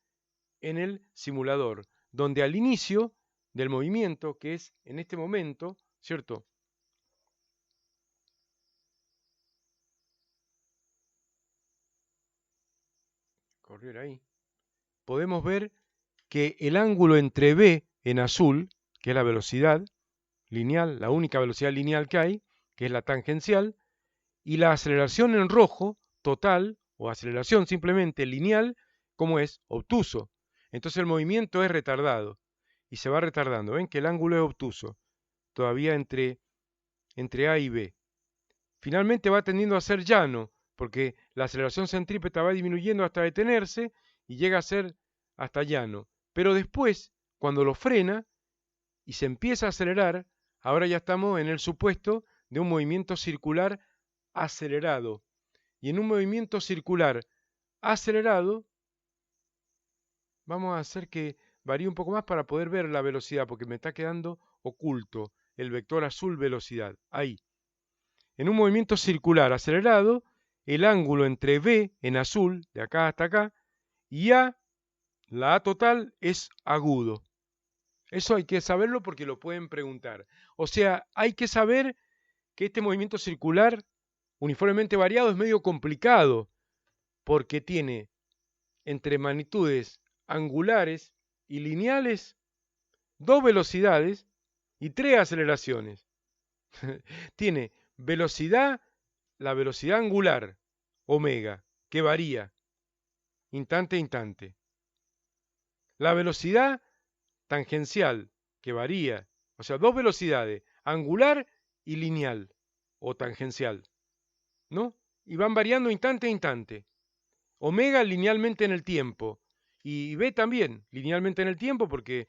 en el simulador, donde al inicio del movimiento, que es en este momento, ¿cierto? correr ahí, podemos ver que el ángulo entre B en azul, que es la velocidad lineal, la única velocidad lineal que hay, que es la tangencial, y la aceleración en rojo, total, o aceleración simplemente lineal, ¿cómo es? Obtuso. Entonces el movimiento es retardado, y se va retardando. ¿Ven que el ángulo es obtuso? Todavía entre A y B. Finalmente va tendiendo a ser llano, porque la aceleración centrípeta va disminuyendo hasta detenerse y llega a ser hasta llano. Pero después, cuando lo frena y se empieza a acelerar, ahora ya estamos en el supuesto de un movimiento circular acelerado. Y en un movimiento circular acelerado, vamos a hacer que varíe un poco más para poder ver la velocidad, porque me está quedando oculto el vector azul velocidad. Ahí. En un movimiento circular acelerado, el ángulo entre B en azul, de acá hasta acá, y A, la A total, es agudo. Eso hay que saberlo porque lo pueden preguntar. O sea, hay que saber que este movimiento circular uniformemente variado es medio complicado porque tiene entre magnitudes angulares y lineales dos velocidades y tres aceleraciones. Tiene velocidad, la velocidad angular, omega, que varía instante a instante. La velocidad tangencial, que varía, o sea, dos velocidades, angular y lineal, o tangencial, ¿no? Y van variando instante a instante. Omega linealmente en el tiempo, y B también, linealmente en el tiempo, porque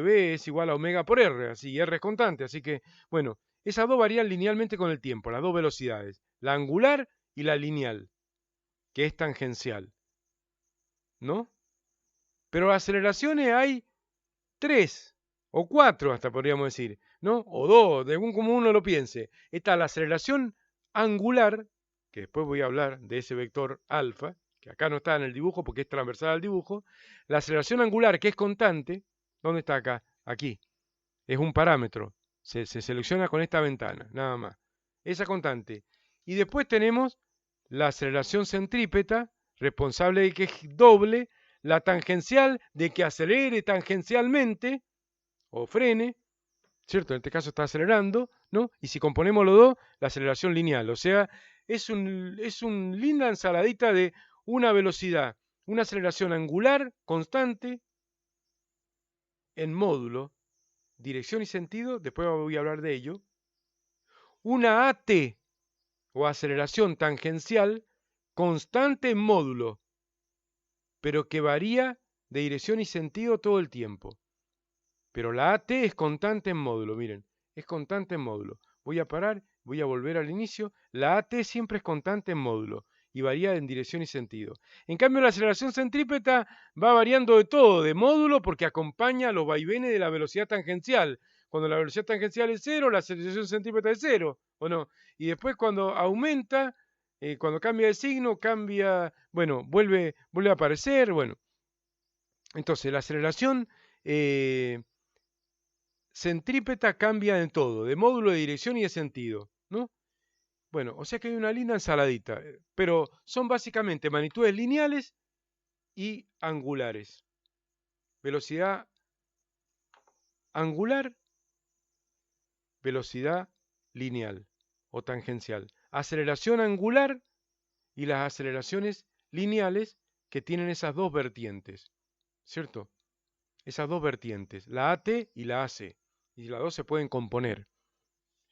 B es igual a omega por R, así, R es constante, así que, bueno, esas dos varían linealmente con el tiempo, las dos velocidades, la angular y la lineal, que es tangencial, ¿no? Pero aceleraciones hay tres o cuatro, hasta podríamos decir, ¿no? O dos, según como uno lo piense. Está la aceleración angular, que después voy a hablar de ese vector alfa, que acá no está en el dibujo porque es transversal al dibujo. La aceleración angular, que es constante, ¿dónde está acá? Aquí. Es un parámetro. Se selecciona con esta ventana, nada más. Esa constante. Y después tenemos la aceleración centrípeta, responsable de que es doble, la tangencial de que acelere tangencialmente o frene, ¿cierto? En este caso está acelerando, ¿no? Y si componemos los dos, la aceleración lineal. O sea, es un linda ensaladita de una velocidad, una aceleración angular constante en módulo, dirección y sentido, después voy a hablar de ello, una AT o aceleración tangencial constante en módulo, pero que varía de dirección y sentido todo el tiempo. Pero la AT es constante en módulo, miren, es constante en módulo. Voy a parar, voy a volver al inicio. La AT siempre es constante en módulo y varía en dirección y sentido. En cambio, la aceleración centrípeta va variando de todo, de módulo, porque acompaña los vaivenes de la velocidad tangencial. Cuando la velocidad tangencial es cero, la aceleración centrípeta es cero, ¿o no? Y después cuando aumenta, cuando cambia de signo, cambia, bueno, vuelve a aparecer, bueno. Entonces, la aceleración centrípeta cambia en todo, de módulo, de dirección y de sentido, ¿no? Bueno, o sea que hay una linda ensaladita, pero son básicamente magnitudes lineales y angulares. Velocidad angular, velocidad lineal o tangencial. Aceleración angular y las aceleraciones lineales que tienen esas dos vertientes, ¿cierto? Esas dos vertientes, la AT y la AC. Y las dos se pueden componer.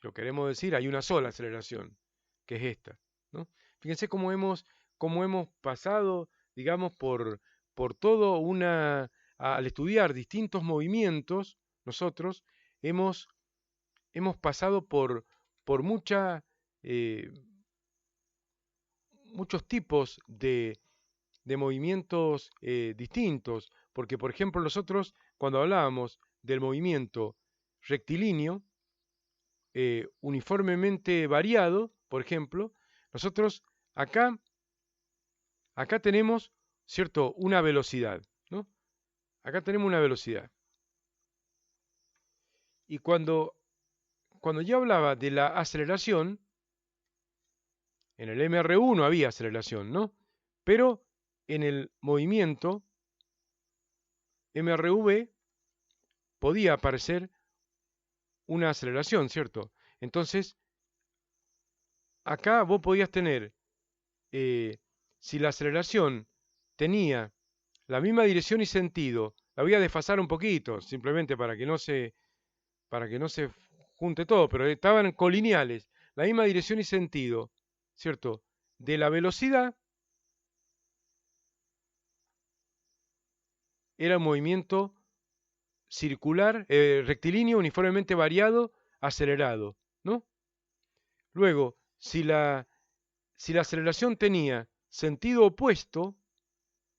Lo queremos decir, hay una sola aceleración, que es esta, ¿no? Fíjense cómo hemos pasado, digamos, por todo al estudiar distintos movimientos, nosotros hemos, hemos pasado por eh, muchos tipos de movimientos distintos, porque por ejemplo nosotros cuando hablábamos del movimiento rectilíneo, uniformemente variado, por ejemplo, nosotros acá, acá tenemos, ¿cierto?, una velocidad, ¿no? Acá tenemos una velocidad. Y cuando yo hablaba de la aceleración, en el MR1 había aceleración, ¿no? Pero en el movimiento MRV podía aparecer una aceleración, ¿cierto? Entonces, acá vos podías tener, si la aceleración tenía la misma dirección y sentido, la voy a desfasar un poquito, simplemente para que no se junte todo, pero estaban colineales, la misma dirección y sentido, ¿cierto? De la velocidad era un movimiento circular, rectilíneo, uniformemente variado, acelerado, ¿no? Luego, si la aceleración tenía sentido opuesto,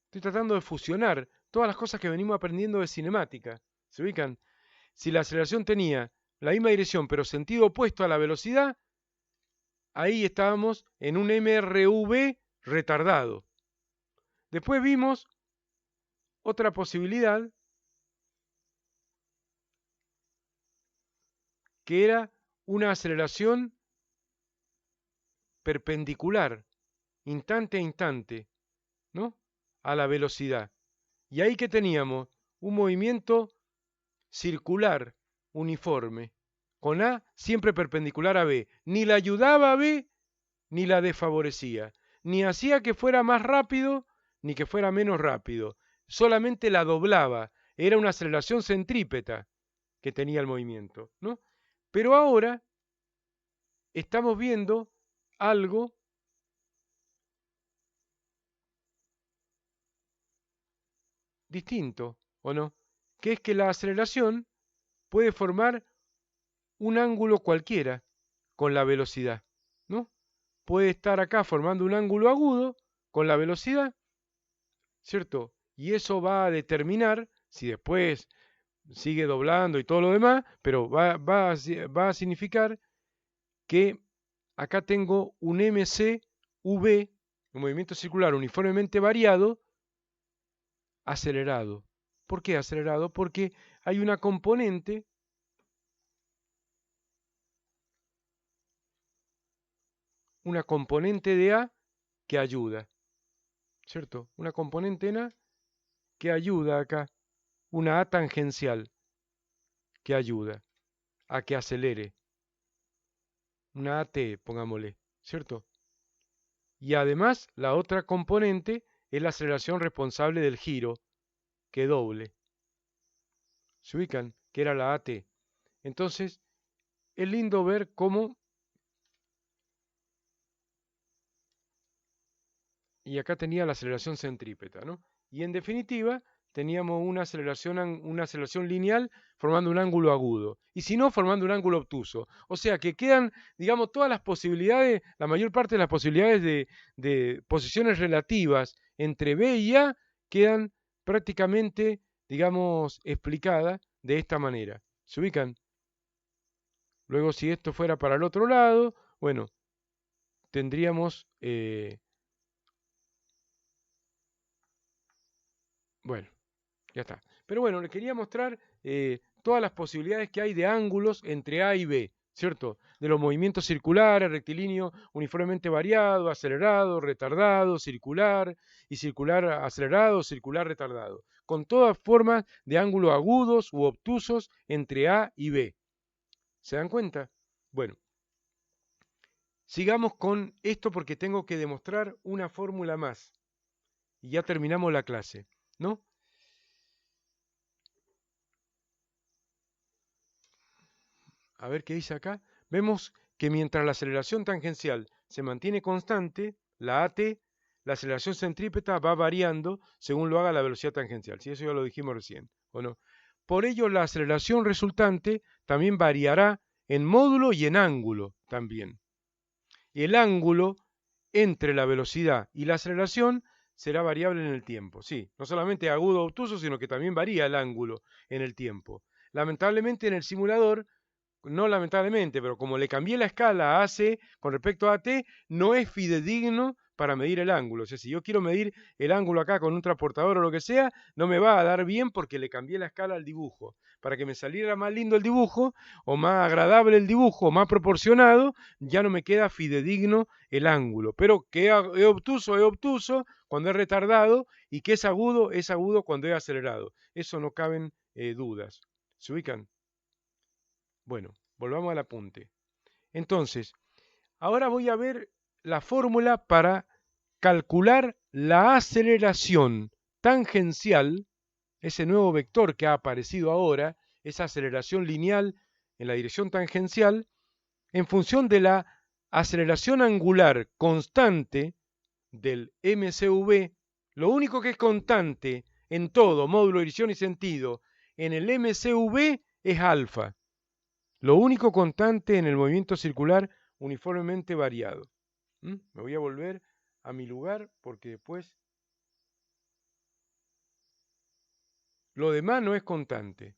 estoy tratando de fusionar todas las cosas que venimos aprendiendo de cinemática. ¿Se ubican? Si la aceleración tenía la misma dirección pero sentido opuesto a la velocidad, ahí estábamos en un MRV retardado. Después vimos otra posibilidad que era una aceleración perpendicular, instante a instante, ¿no? A la velocidad. Y ahí que teníamos un movimiento circular uniforme, con A siempre perpendicular a B. Ni la ayudaba a B, ni la desfavorecía. Ni hacía que fuera más rápido, ni que fuera menos rápido. Solamente la doblaba. Era una aceleración centrípeta que tenía el movimiento, ¿no? Pero ahora estamos viendo algo distinto, ¿o no? Que es que la aceleración puede formar un ángulo cualquiera con la velocidad, ¿no? Puede estar acá formando un ángulo agudo con la velocidad, ¿cierto? Y eso va a determinar si después sigue doblando y todo lo demás, pero va a significar que acá tengo un MCV, un movimiento circular uniformemente variado, acelerado. ¿Por qué acelerado? Porque hay una componente de A que ayuda, ¿cierto? Una componente en A que ayuda acá, una A tangencial que ayuda a que acelere, una AT, pongámosle, ¿cierto? Y además la otra componente es la aceleración responsable del giro, que doble. ¿Se ubican? Que era la AT. Entonces, es lindo ver cómo, y acá tenía la aceleración centrípeta, ¿no? Y en definitiva, teníamos una aceleración lineal formando un ángulo agudo, y si no, formando un ángulo obtuso. O sea que quedan, digamos, todas las posibilidades, la mayor parte de las posibilidades de posiciones relativas entre B y A quedan prácticamente, digamos, explicadas de esta manera. ¿Se ubican? Luego, si esto fuera para el otro lado, bueno, tendríamos, bueno, ya está. Pero bueno, les quería mostrar todas las posibilidades que hay de ángulos entre A y B, ¿cierto? De los movimientos circulares, rectilíneo, uniformemente variado, acelerado, retardado, circular, y circular acelerado, circular retardado, con todas formas de ángulos agudos u obtusos entre A y B. ¿Se dan cuenta? Bueno, sigamos con esto porque tengo que demostrar una fórmula más. Y ya terminamos la clase, ¿no? A ver qué dice acá. Vemos que mientras la aceleración tangencial se mantiene constante, la AT, la aceleración centrípeta va variando según lo haga la velocidad tangencial. Si eso ya lo dijimos recién, ¿o no? Por ello, la aceleración resultante también variará en módulo y en ángulo también. Y el ángulo entre la velocidad y la aceleración será variable en el tiempo. Sí, no solamente agudo o obtuso, sino que también varía el ángulo en el tiempo. Lamentablemente en el simulador, no lamentablemente, pero como le cambié la escala a AC con respecto a AT, no es fidedigno para medir el ángulo. O sea, si yo quiero medir el ángulo acá con un transportador o lo que sea, no me va a dar bien porque le cambié la escala al dibujo. para que me saliera más lindo el dibujo, o más agradable el dibujo, o más proporcionado, ya no me queda fidedigno el ángulo. Pero que es obtuso cuando es retardado, y que es agudo cuando es acelerado. Eso no caben dudas. ¿Se ubican? Bueno, volvamos al apunte. Entonces, ahora voy a ver la fórmula para calcular la aceleración tangencial, ese nuevo vector que ha aparecido ahora, esa aceleración lineal en la dirección tangencial, en función de la aceleración angular constante del MCV. Lo único que es constante en todo, módulo, dirección y sentido, en el MCV es alfa. Lo único constante en el movimiento circular uniformemente variado. Me voy a volver a mi lugar porque después lo demás no es constante.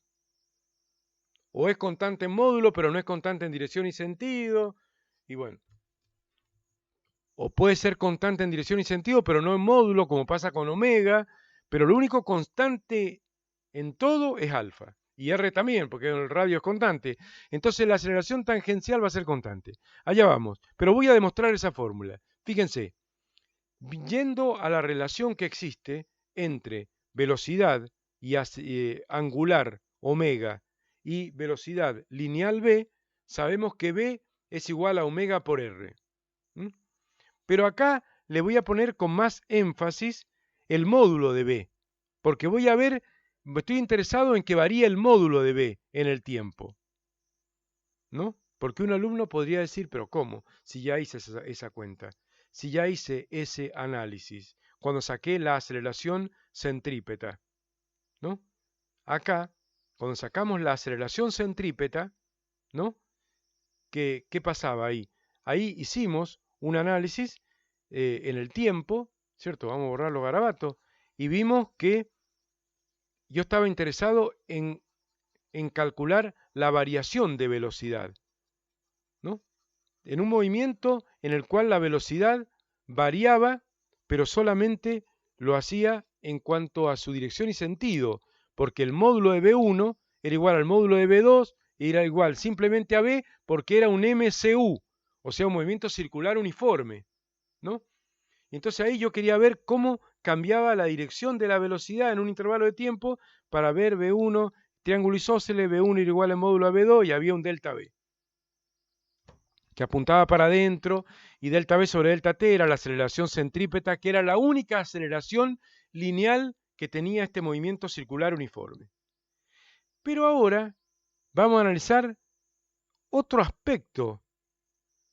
O es constante en módulo, pero no es constante en dirección y sentido. Y bueno, o puede ser constante en dirección y sentido, pero no en módulo, como pasa con omega. Pero lo único constante en todo es alfa. Y R también, porque el radio es constante. Entonces la aceleración tangencial va a ser constante. Allá vamos. Pero voy a demostrar esa fórmula. Fíjense, yendo a la relación que existe entre velocidad y angular omega y velocidad lineal b, sabemos que b es igual a omega por r. Pero acá le voy a poner con más énfasis el módulo de b, porque voy a ver, estoy interesado en que varíe el módulo de b en el tiempo, ¿no? Porque un alumno podría decir, pero ¿cómo? Si ya hice esa cuenta, si ya hice ese análisis, cuando saqué la aceleración centrípeta, ¿no? Acá, cuando sacamos la aceleración centrípeta, ¿no? ¿Qué pasaba ahí? Ahí hicimos un análisis en el tiempo, ¿cierto? Vamos a borrar los garabatos, y vimos que yo estaba interesado en calcular la variación de velocidad, ¿no? En un movimiento en el cual la velocidad variaba, pero solamente lo hacía en cuanto a su dirección y sentido, porque el módulo de B1 era igual al módulo de B2, y era igual simplemente a B porque era un MCU, o sea, un movimiento circular uniforme, ¿no? Entonces ahí yo quería ver cómo cambiaba la dirección de la velocidad en un intervalo de tiempo para ver B1, triángulo isósceles, B1 era igual al módulo a B2 y había un delta B que apuntaba para adentro, y delta V sobre delta T era la aceleración centrípeta, que era la única aceleración lineal que tenía este movimiento circular uniforme. Pero ahora vamos a analizar otro aspecto,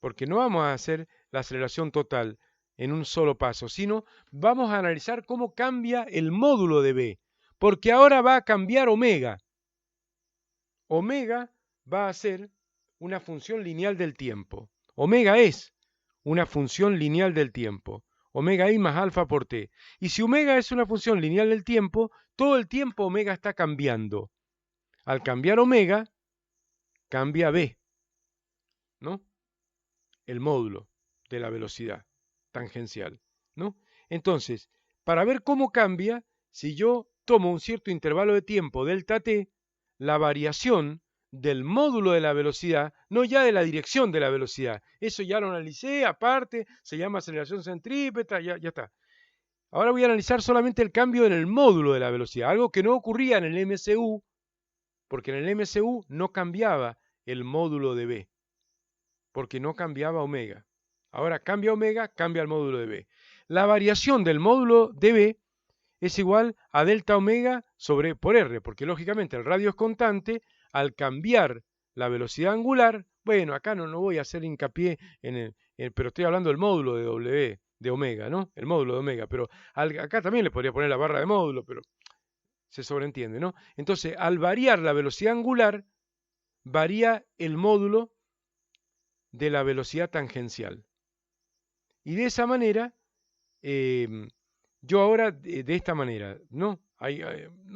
porque no vamos a hacer la aceleración total en un solo paso, sino vamos a analizar cómo cambia el módulo de B, porque ahora va a cambiar omega. Omega va a ser una función lineal del tiempo. Omega es una función lineal del tiempo. Omega i más alfa por t. Y si omega es una función lineal del tiempo, todo el tiempo omega está cambiando. Al cambiar omega, cambia b, ¿no? El módulo de la velocidad tangencial, ¿no? Entonces, para ver cómo cambia, si yo tomo un cierto intervalo de tiempo delta t, la variación del módulo de la velocidad, no ya de la dirección de la velocidad, eso ya lo analicé aparte, se llama aceleración centrípeta, ya está. Ahora voy a analizar solamente el cambio en el módulo de la velocidad, algo que no ocurría en el MCU, porque en el MCU no cambiaba el módulo de B, porque no cambiaba omega. Ahora cambia omega, cambia el módulo de B. La variación del módulo de B es igual a delta omega por R, porque lógicamente el radio es constante. Al cambiar la velocidad angular, bueno, acá no voy a hacer hincapié pero estoy hablando del módulo de W, de omega, ¿no? El módulo de omega, pero acá también le podría poner la barra de módulo, pero se sobreentiende, ¿no? Entonces, al variar la velocidad angular, varía el módulo de la velocidad tangencial. Y de esa manera, yo ahora, de esta manera, ¿no?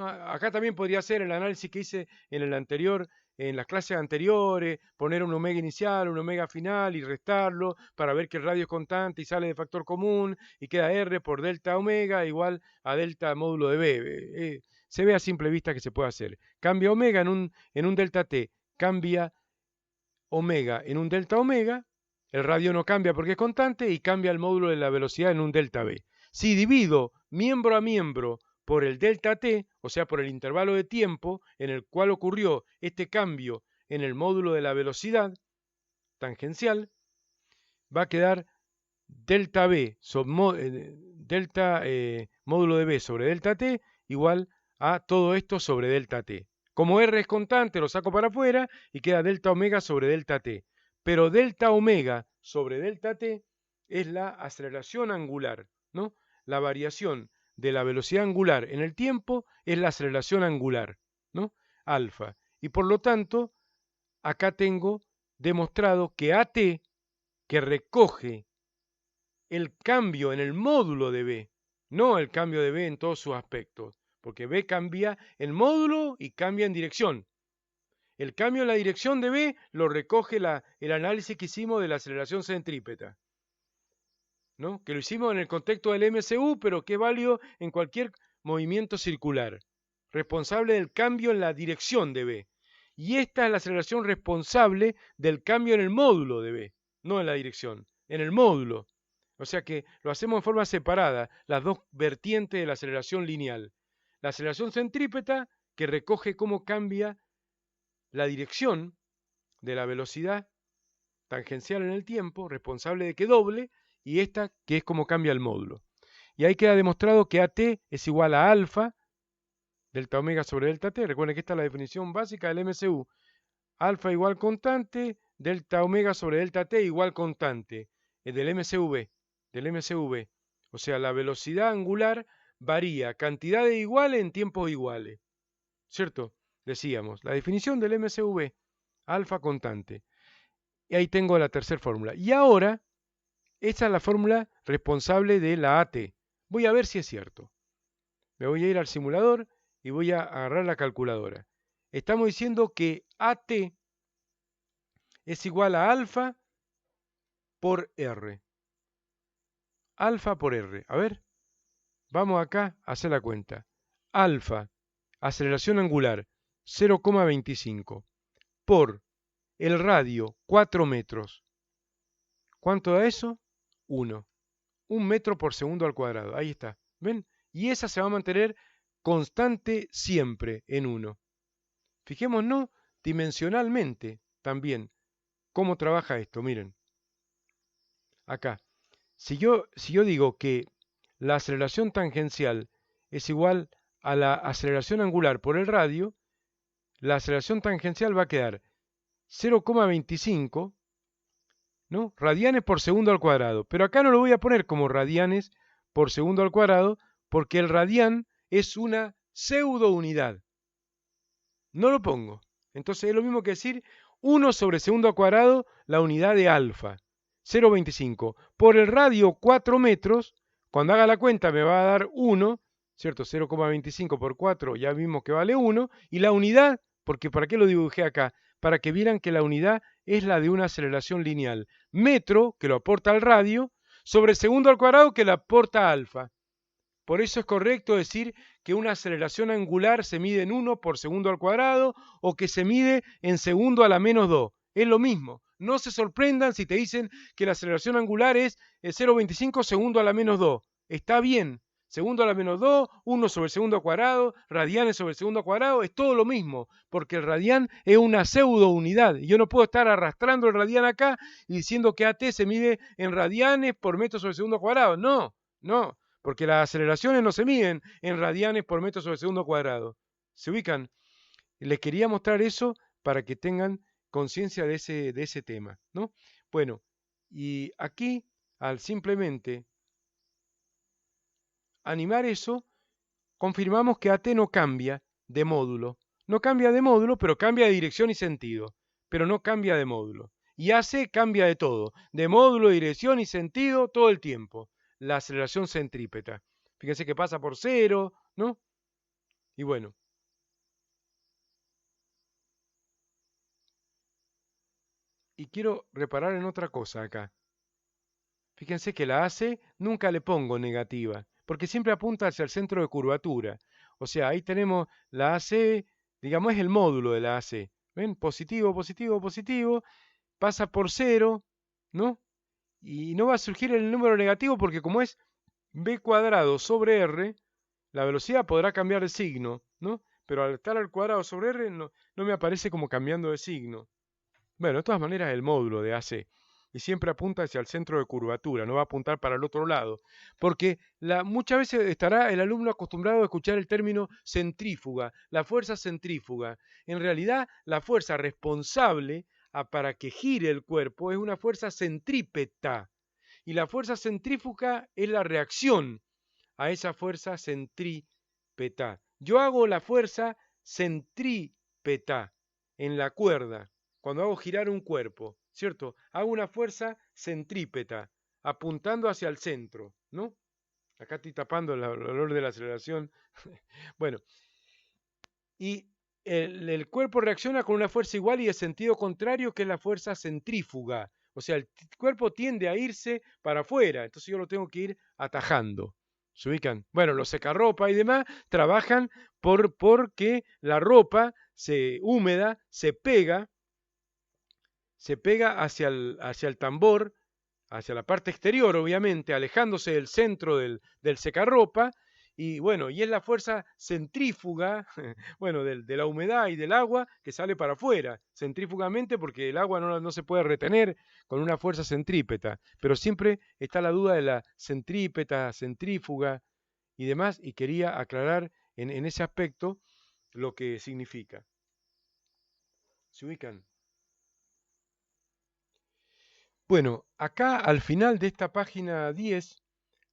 Acá también podría ser el análisis que hice en el anterior, en las clases anteriores, poner un omega inicial, un omega final y restarlo para ver que el radio es constante y sale de factor común y queda R por delta omega igual a delta módulo de B. se ve a simple vista que se puede hacer. Cambia omega en un delta t, cambia omega en un delta omega, el radio no cambia porque es constante y cambia el módulo de la velocidad en un delta v. Si divido miembro a miembro por el delta t, o sea, por el intervalo de tiempo en el cual ocurrió este cambio en el módulo de la velocidad tangencial, va a quedar delta v módulo de v sobre delta t igual a todo esto sobre delta t. Como r es constante, lo saco para afuera y queda delta omega sobre delta t. Pero delta omega sobre delta t es la aceleración angular, ¿no? La variación de la velocidad angular en el tiempo es la aceleración angular, ¿no? Alfa. Y por lo tanto, acá tengo demostrado que AT, que recoge el cambio en el módulo de B, no el cambio de B en todos sus aspectos, porque B cambia en módulo y cambia en dirección. El cambio en la dirección de B lo recoge el análisis que hicimos de la aceleración centrípeta, ¿no? Que lo hicimos en el contexto del MCU, pero que es válido en cualquier movimiento circular, responsable del cambio en la dirección de B. Y esta es la aceleración responsable del cambio en el módulo de B, no en la dirección, en el módulo. O sea que lo hacemos en forma separada, las dos vertientes de la aceleración lineal. La aceleración centrípeta, que recoge cómo cambia la dirección de la velocidad tangencial en el tiempo, responsable de que doble, y esta que es cómo cambia el módulo. Y ahí queda demostrado que AT es igual a alfa, delta omega sobre delta t. Recuerden que esta es la definición básica del MCU. Alfa igual constante, delta omega sobre delta t igual constante. Es del MCV. O sea, la velocidad angular varía cantidades iguales en tiempos iguales. ¿Cierto? Decíamos, la definición del MCV, alfa constante. Y ahí tengo la tercera fórmula. Y ahora, esa es la fórmula responsable de la AT. Voy a ver si es cierto. Me voy a ir al simulador y voy a agarrar la calculadora. Estamos diciendo que AT es igual a alfa por R. Alfa por R. A ver, vamos acá a hacer la cuenta. Alfa, aceleración angular, 0,25 por el radio, 4 metros. ¿Cuánto da eso? 1. 1 metro por segundo al cuadrado. Ahí está. ¿Ven? Y esa se va a mantener constante siempre en 1. Fijémonos dimensionalmente también cómo trabaja esto. Miren. Acá. Si yo digo que la aceleración tangencial es igual a la aceleración angular por el radio, la aceleración tangencial va a quedar 0,25, ¿no? Radianes por segundo al cuadrado. Pero acá no lo voy a poner como radianes por segundo al cuadrado porque el radián es una pseudo unidad. No lo pongo. Entonces es lo mismo que decir 1 sobre segundo al cuadrado la unidad de alfa. 0,25. Por el radio 4 metros, cuando haga la cuenta me va a dar 1, ¿cierto? 0,25 por 4 ya vimos que vale 1. Y la unidad, porque ¿para qué lo dibujé acá? Para que vieran que la unidad es la de una aceleración lineal. Metro, que lo aporta al radio, sobre segundo al cuadrado, que le aporta alfa. Por eso es correcto decir que una aceleración angular se mide en 1 por segundo al cuadrado o que se mide en segundo a la menos 2. Es lo mismo. No se sorprendan si te dicen que la aceleración angular es 0,25 segundo a la menos 2. Está bien. Segundo a la menos 2, 1 sobre el segundo al cuadrado, radianes sobre el segundo al cuadrado, es todo lo mismo, porque el radián es una pseudo unidad. Y yo no puedo estar arrastrando el radián acá y diciendo que AT se mide en radianes por metro sobre el segundo al cuadrado. No, no. Porque las aceleraciones no se miden en radianes por metro sobre segundo cuadrado. ¿Se ubican? Les quería mostrar eso para que tengan conciencia de ese tema, ¿no? Bueno, y aquí, al simplemente animar eso, confirmamos que AT no cambia de módulo. No cambia de módulo, pero cambia de dirección y sentido. Pero no cambia de módulo. Y AC cambia de todo. De módulo, dirección y sentido todo el tiempo. La aceleración centrípeta. Fíjense que pasa por 0, ¿no? Y bueno. Y quiero reparar en otra cosa acá. Fíjense que la AC nunca le pongo negativa, porque siempre apunta hacia el centro de curvatura. O sea, ahí tenemos la AC, digamos, es el módulo de la AC. ¿Ven? Positivo, positivo, positivo, pasa por 0, ¿no? Y no va a surgir el número negativo porque como es b cuadrado sobre r, la velocidad podrá cambiar de signo, ¿no? Pero al estar al cuadrado sobre r no me aparece como cambiando de signo. Bueno, de todas maneras el módulo de AC y siempre apunta hacia el centro de curvatura, no va a apuntar para el otro lado, porque muchas veces estará el alumno acostumbrado a escuchar el término centrífuga, la fuerza centrífuga. En realidad, la fuerza responsable para que gire el cuerpo es una fuerza centrípeta, y la fuerza centrífuga es la reacción a esa fuerza centrípeta. Yo hago la fuerza centrípeta en la cuerda cuando hago girar un cuerpo, ¿cierto? Hago una fuerza centrípeta apuntando hacia el centro, ¿no? Acá estoy tapando el olor de la aceleración. Bueno, y el cuerpo reacciona con una fuerza igual y de sentido contrario, que es la fuerza centrífuga. O sea, el cuerpo tiende a irse para afuera, entonces yo lo tengo que ir atajando. ¿Se ubican? Bueno, los secarropa y demás trabajan porque la ropa húmeda se pega hacia el tambor, hacia la parte exterior, obviamente, alejándose del centro del secarropa, y bueno, y es la fuerza centrífuga, bueno, de la humedad y del agua que sale para afuera, centrífugamente, porque el agua no se puede retener con una fuerza centrípeta, pero siempre está la duda de la centrípeta, centrífuga y demás, y quería aclarar en ese aspecto lo que significa. ¿Se ubican? Bueno, acá al final de esta página 10,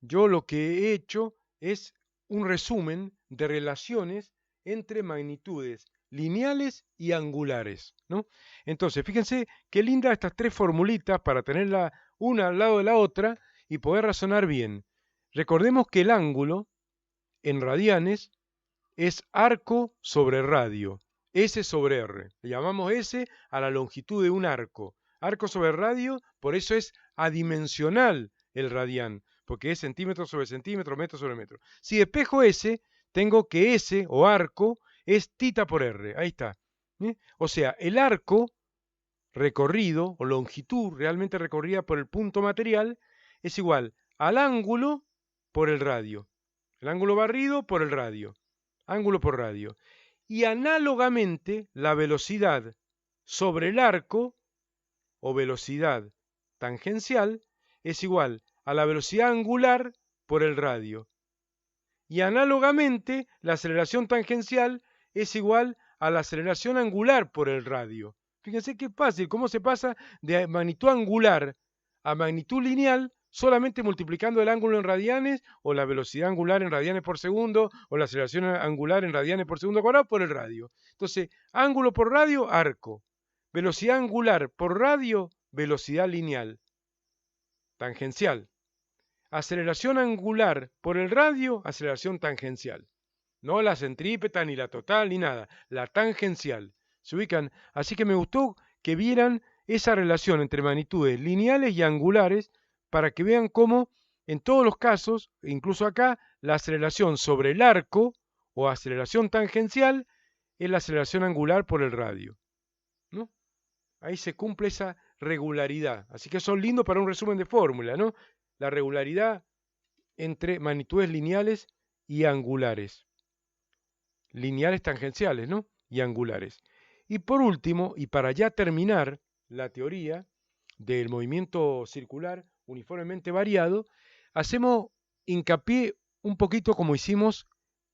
yo lo que he hecho es un resumen de relaciones entre magnitudes lineales y angulares, ¿no? Entonces, fíjense qué linda estas tres formulitas para tenerla una al lado de la otra y poder razonar bien. Recordemos que el ángulo en radianes es arco sobre radio, S sobre R. Le llamamos S a la longitud de un arco. Arco sobre radio, por eso es adimensional el radián, porque es centímetro sobre centímetro, metro sobre metro. Si despejo S, tengo que S o arco es tita por R. Ahí está. O sea, el arco recorrido o longitud realmente recorrida por el punto material es igual al ángulo por el radio. El ángulo barrido por el radio. Ángulo por radio. Y análogamente la velocidad sobre el arco o velocidad tangencial es igual a la velocidad angular por el radio. Y análogamente la aceleración tangencial es igual a la aceleración angular por el radio. Fíjense qué fácil, cómo se pasa de magnitud angular a magnitud lineal solamente multiplicando el ángulo en radianes o la velocidad angular en radianes por segundo o la aceleración angular en radianes por segundo cuadrado por el radio. Entonces, ángulo por radio, arco. Velocidad angular por radio, velocidad lineal, tangencial. Aceleración angular por el radio, aceleración tangencial. No la centrípeta, ni la total, ni nada. La tangencial. ¿Se ubican? Así que me gustó que vieran esa relación entre magnitudes lineales y angulares para que vean cómo en todos los casos, incluso acá, la aceleración sobre el arco o aceleración tangencial es la aceleración angular por el radio, ¿no? Ahí se cumple esa regularidad. Así que son lindos para un resumen de fórmula, ¿no? La regularidad entre magnitudes lineales y angulares. Lineales tangenciales, ¿no? Y angulares. Y por último, y para ya terminar la teoría del movimiento circular uniformemente variado, hacemos hincapié un poquito como hicimos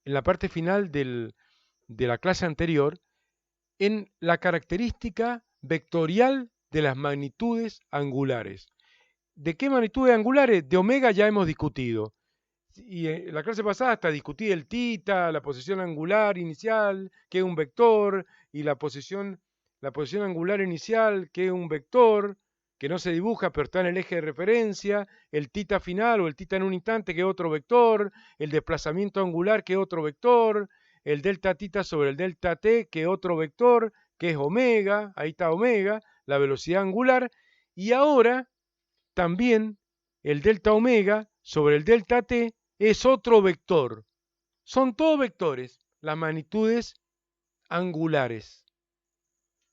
en la parte final de la clase anterior, en la característica vectorial de las magnitudes angulares. ¿De qué magnitudes angulares? De omega ya hemos discutido. Y en la clase pasada hasta discutí el tita, la posición angular inicial, que es un vector, y la posición angular inicial, que es un vector, que no se dibuja, pero está en el eje de referencia, el tita final o el tita en un instante, que es otro vector, el desplazamiento angular, que es otro vector, el delta tita sobre el delta t, que es otro vector, que es omega, ahí está omega, la velocidad angular, y ahora también el delta omega sobre el delta t es otro vector. Son todos vectores. las magnitudes angulares.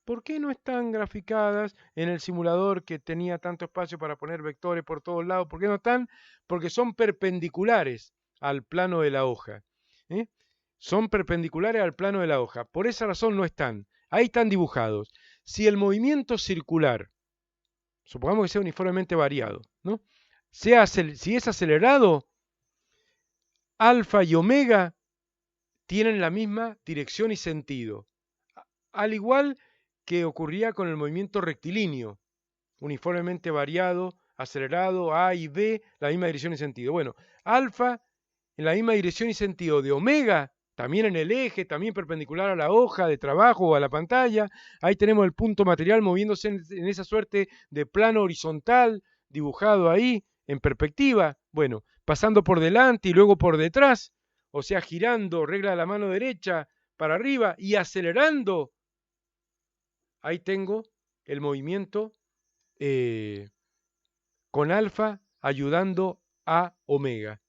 ¿Por qué no están graficadas en el simulador que tenía tanto espacio para poner vectores por todos lados? ¿Por qué no están? Porque son perpendiculares al plano de la hoja. ¿eh? Son perpendiculares al plano de la hoja. Por esa razón no están. Ahí están dibujados. Si el movimiento circular, supongamos que sea uniformemente variado, ¿no? Si es acelerado, alfa y omega tienen la misma dirección y sentido. Al igual que ocurría con el movimiento rectilíneo, uniformemente variado, acelerado, A y B, la misma dirección y sentido. Bueno, alfa en la misma dirección y sentido de omega, también en el eje, también perpendicular a la hoja de trabajo o a la pantalla. Ahí tenemos el punto material moviéndose en esa suerte de plano horizontal, dibujado ahí, en perspectiva. Bueno, pasando por delante y luego por detrás, o sea, girando, regla de la mano derecha para arriba y acelerando. Ahí tengo el movimiento con alfa ayudando a omega,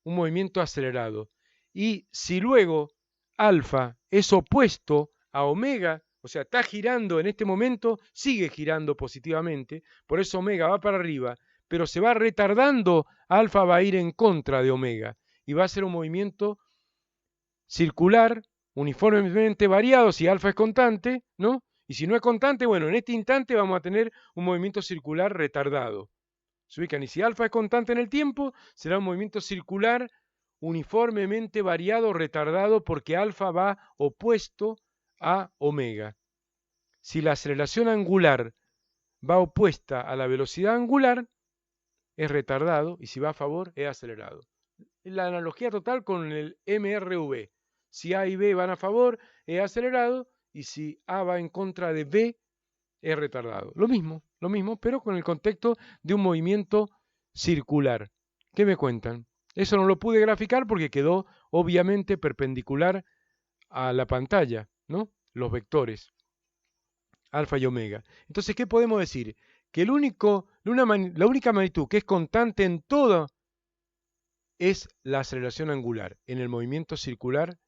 un movimiento acelerado. Y si luego alfa es opuesto a omega, o sea, está girando en este momento, sigue girando positivamente, por eso omega va para arriba, pero se va retardando, alfa va a ir en contra de omega y va a ser un movimiento circular, uniformemente variado si alfa es constante, ¿no? Y si no es constante, bueno, en este instante vamos a tener un movimiento circular retardado. ¿Se ubican? Y si alfa es constante en el tiempo, será un movimiento circular uniformemente variado, retardado, porque alfa va opuesto a omega. Si la aceleración angular va opuesta a la velocidad angular, es retardado, y si va a favor, es acelerado. La analogía total con el MRV. Si A y B van a favor, es acelerado, y si A va en contra de B, es retardado. Lo mismo, pero con el contexto de un movimiento circular. ¿Qué me cuentan? Eso no lo pude graficar porque quedó obviamente perpendicular a la pantalla, ¿no? Los vectores, alfa y omega. Entonces, ¿qué podemos decir? Que la única magnitud que es constante en todo es la aceleración angular, en el movimiento circular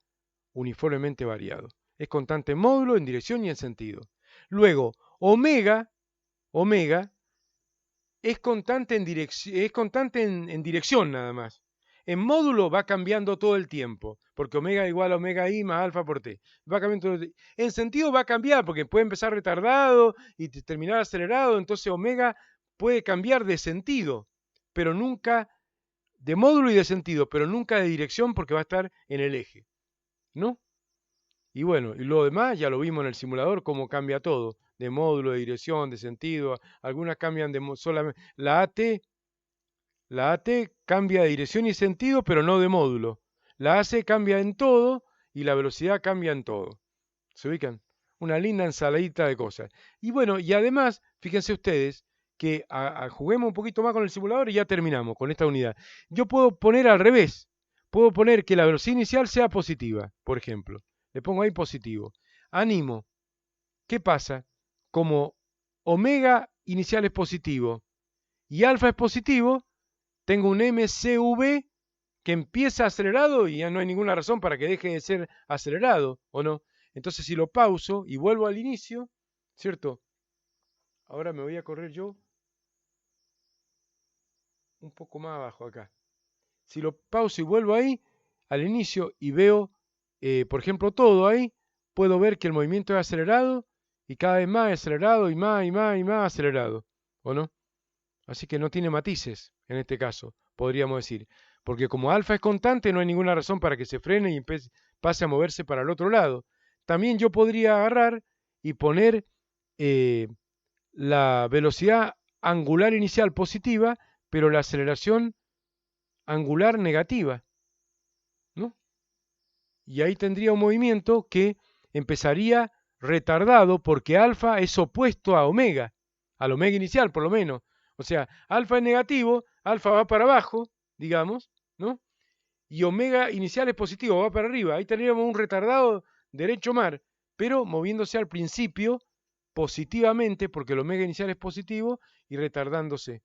uniformemente variado. Es constante en módulo, en dirección y en sentido. Luego, omega es constante en dirección nada más. En módulo va cambiando todo el tiempo, porque omega igual a omega i más alfa por t. Va cambiando en sentido va a cambiar, porque puede empezar retardado y terminar acelerado, entonces omega puede cambiar de sentido, pero nunca de módulo y de sentido, pero nunca de dirección porque va a estar en el eje, ¿no? Y bueno, y lo demás ya lo vimos en el simulador, cómo cambia todo, de módulo, de dirección, de sentido. Algunas cambian solamente. La AT cambia de dirección y sentido, pero no de módulo. La AC cambia en todo y la velocidad cambia en todo. ¿Se ubican? Una linda ensaladita de cosas. Y bueno, y además, fíjense ustedes que juguemos un poquito más con el simulador y ya terminamos con esta unidad. Yo puedo poner al revés. Puedo poner que la velocidad inicial sea positiva, por ejemplo. Le pongo ahí positivo. Animo. ¿Qué pasa? Como omega inicial es positivo y alfa es positivo, tengo un MCV que empieza acelerado y ya no hay ninguna razón para que deje de ser acelerado, ¿o no? Entonces si lo pauso y vuelvo al inicio, ¿cierto? Ahora me voy a correr yo un poco más abajo acá. Si lo pauso y vuelvo ahí, al inicio, y veo, por ejemplo, todo ahí, puedo ver que el movimiento es acelerado y cada vez más acelerado y más y más y más acelerado, ¿o no? Así que no tiene matices en este caso, podríamos decir. Porque como alfa es constante, no hay ninguna razón para que se frene y pase a moverse para el otro lado. También yo podría agarrar y poner la velocidad angular inicial positiva, pero la aceleración angular negativa, ¿no? Y ahí tendría un movimiento que empezaría retardado porque alfa es opuesto a omega, al omega inicial por lo menos. O sea, alfa es negativo, alfa va para abajo, digamos, ¿no? Y omega inicial es positivo, va para arriba. Ahí tendríamos un retardado derecho mar, pero moviéndose al principio positivamente porque el omega inicial es positivo y retardándose.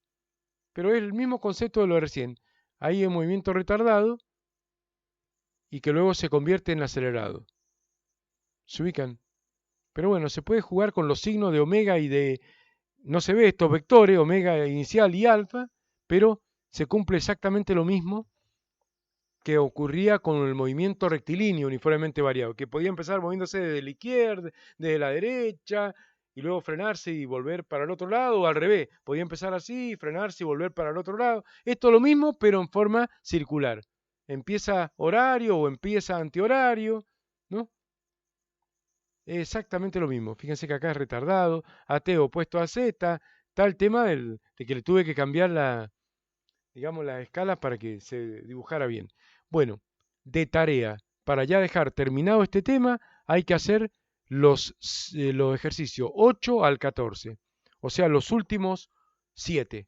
Pero es el mismo concepto de lo de recién. Ahí el movimiento retardado y que luego se convierte en acelerado. ¿Se ubican? Pero bueno, se puede jugar con los signos de omega y de... No se ve estos vectores, omega inicial y alfa, pero se cumple exactamente lo mismo que ocurría con el movimiento rectilíneo uniformemente variado, que podía empezar moviéndose desde la izquierda, desde la derecha, y luego frenarse y volver para el otro lado, o al revés, podía empezar así, frenarse y volver para el otro lado. Esto es lo mismo, pero en forma circular. Empieza horario o empieza antihorario, ¿no? Exactamente lo mismo. Fíjense que acá es retardado, a T opuesto a Z, está el tema de que le tuve que cambiar la, digamos, la escala para que se dibujara bien. Bueno, de tarea, para ya dejar terminado este tema, hay que hacer los ejercicios 8 al 14, o sea, los últimos 7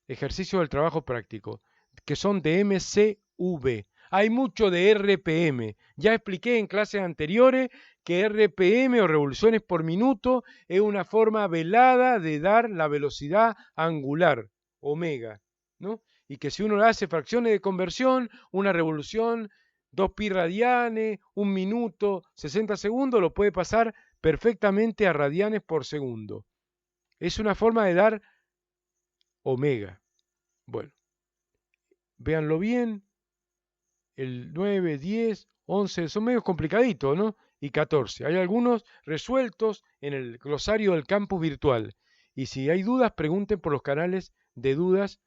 ejercicios del trabajo práctico, que son de MCV. Hay mucho de RPM. Ya expliqué en clases anteriores que RPM o revoluciones por minuto es una forma velada de dar la velocidad angular, omega, ¿no? Y que si uno hace fracciones de conversión, una revolución, 2pi radianes, un minuto, 60 segundos, lo puede pasar perfectamente a radianes por segundo. Es una forma de dar omega. Bueno, véanlo bien, el 9, 10, 11, son medios complicaditos, ¿no? Y 14. Hay algunos resueltos en el glosario del campus virtual. Y si hay dudas, pregunten por los canales de dudas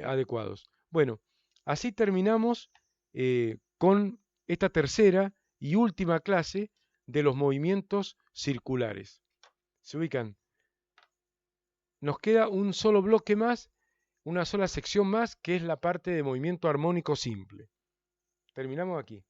adecuados. Bueno, así terminamos con esta tercera y última clase de los movimientos circulares. ¿Se ubican? Nos queda un solo bloque más, una sola sección más, que es la parte de movimiento armónico simple. Terminamos aquí.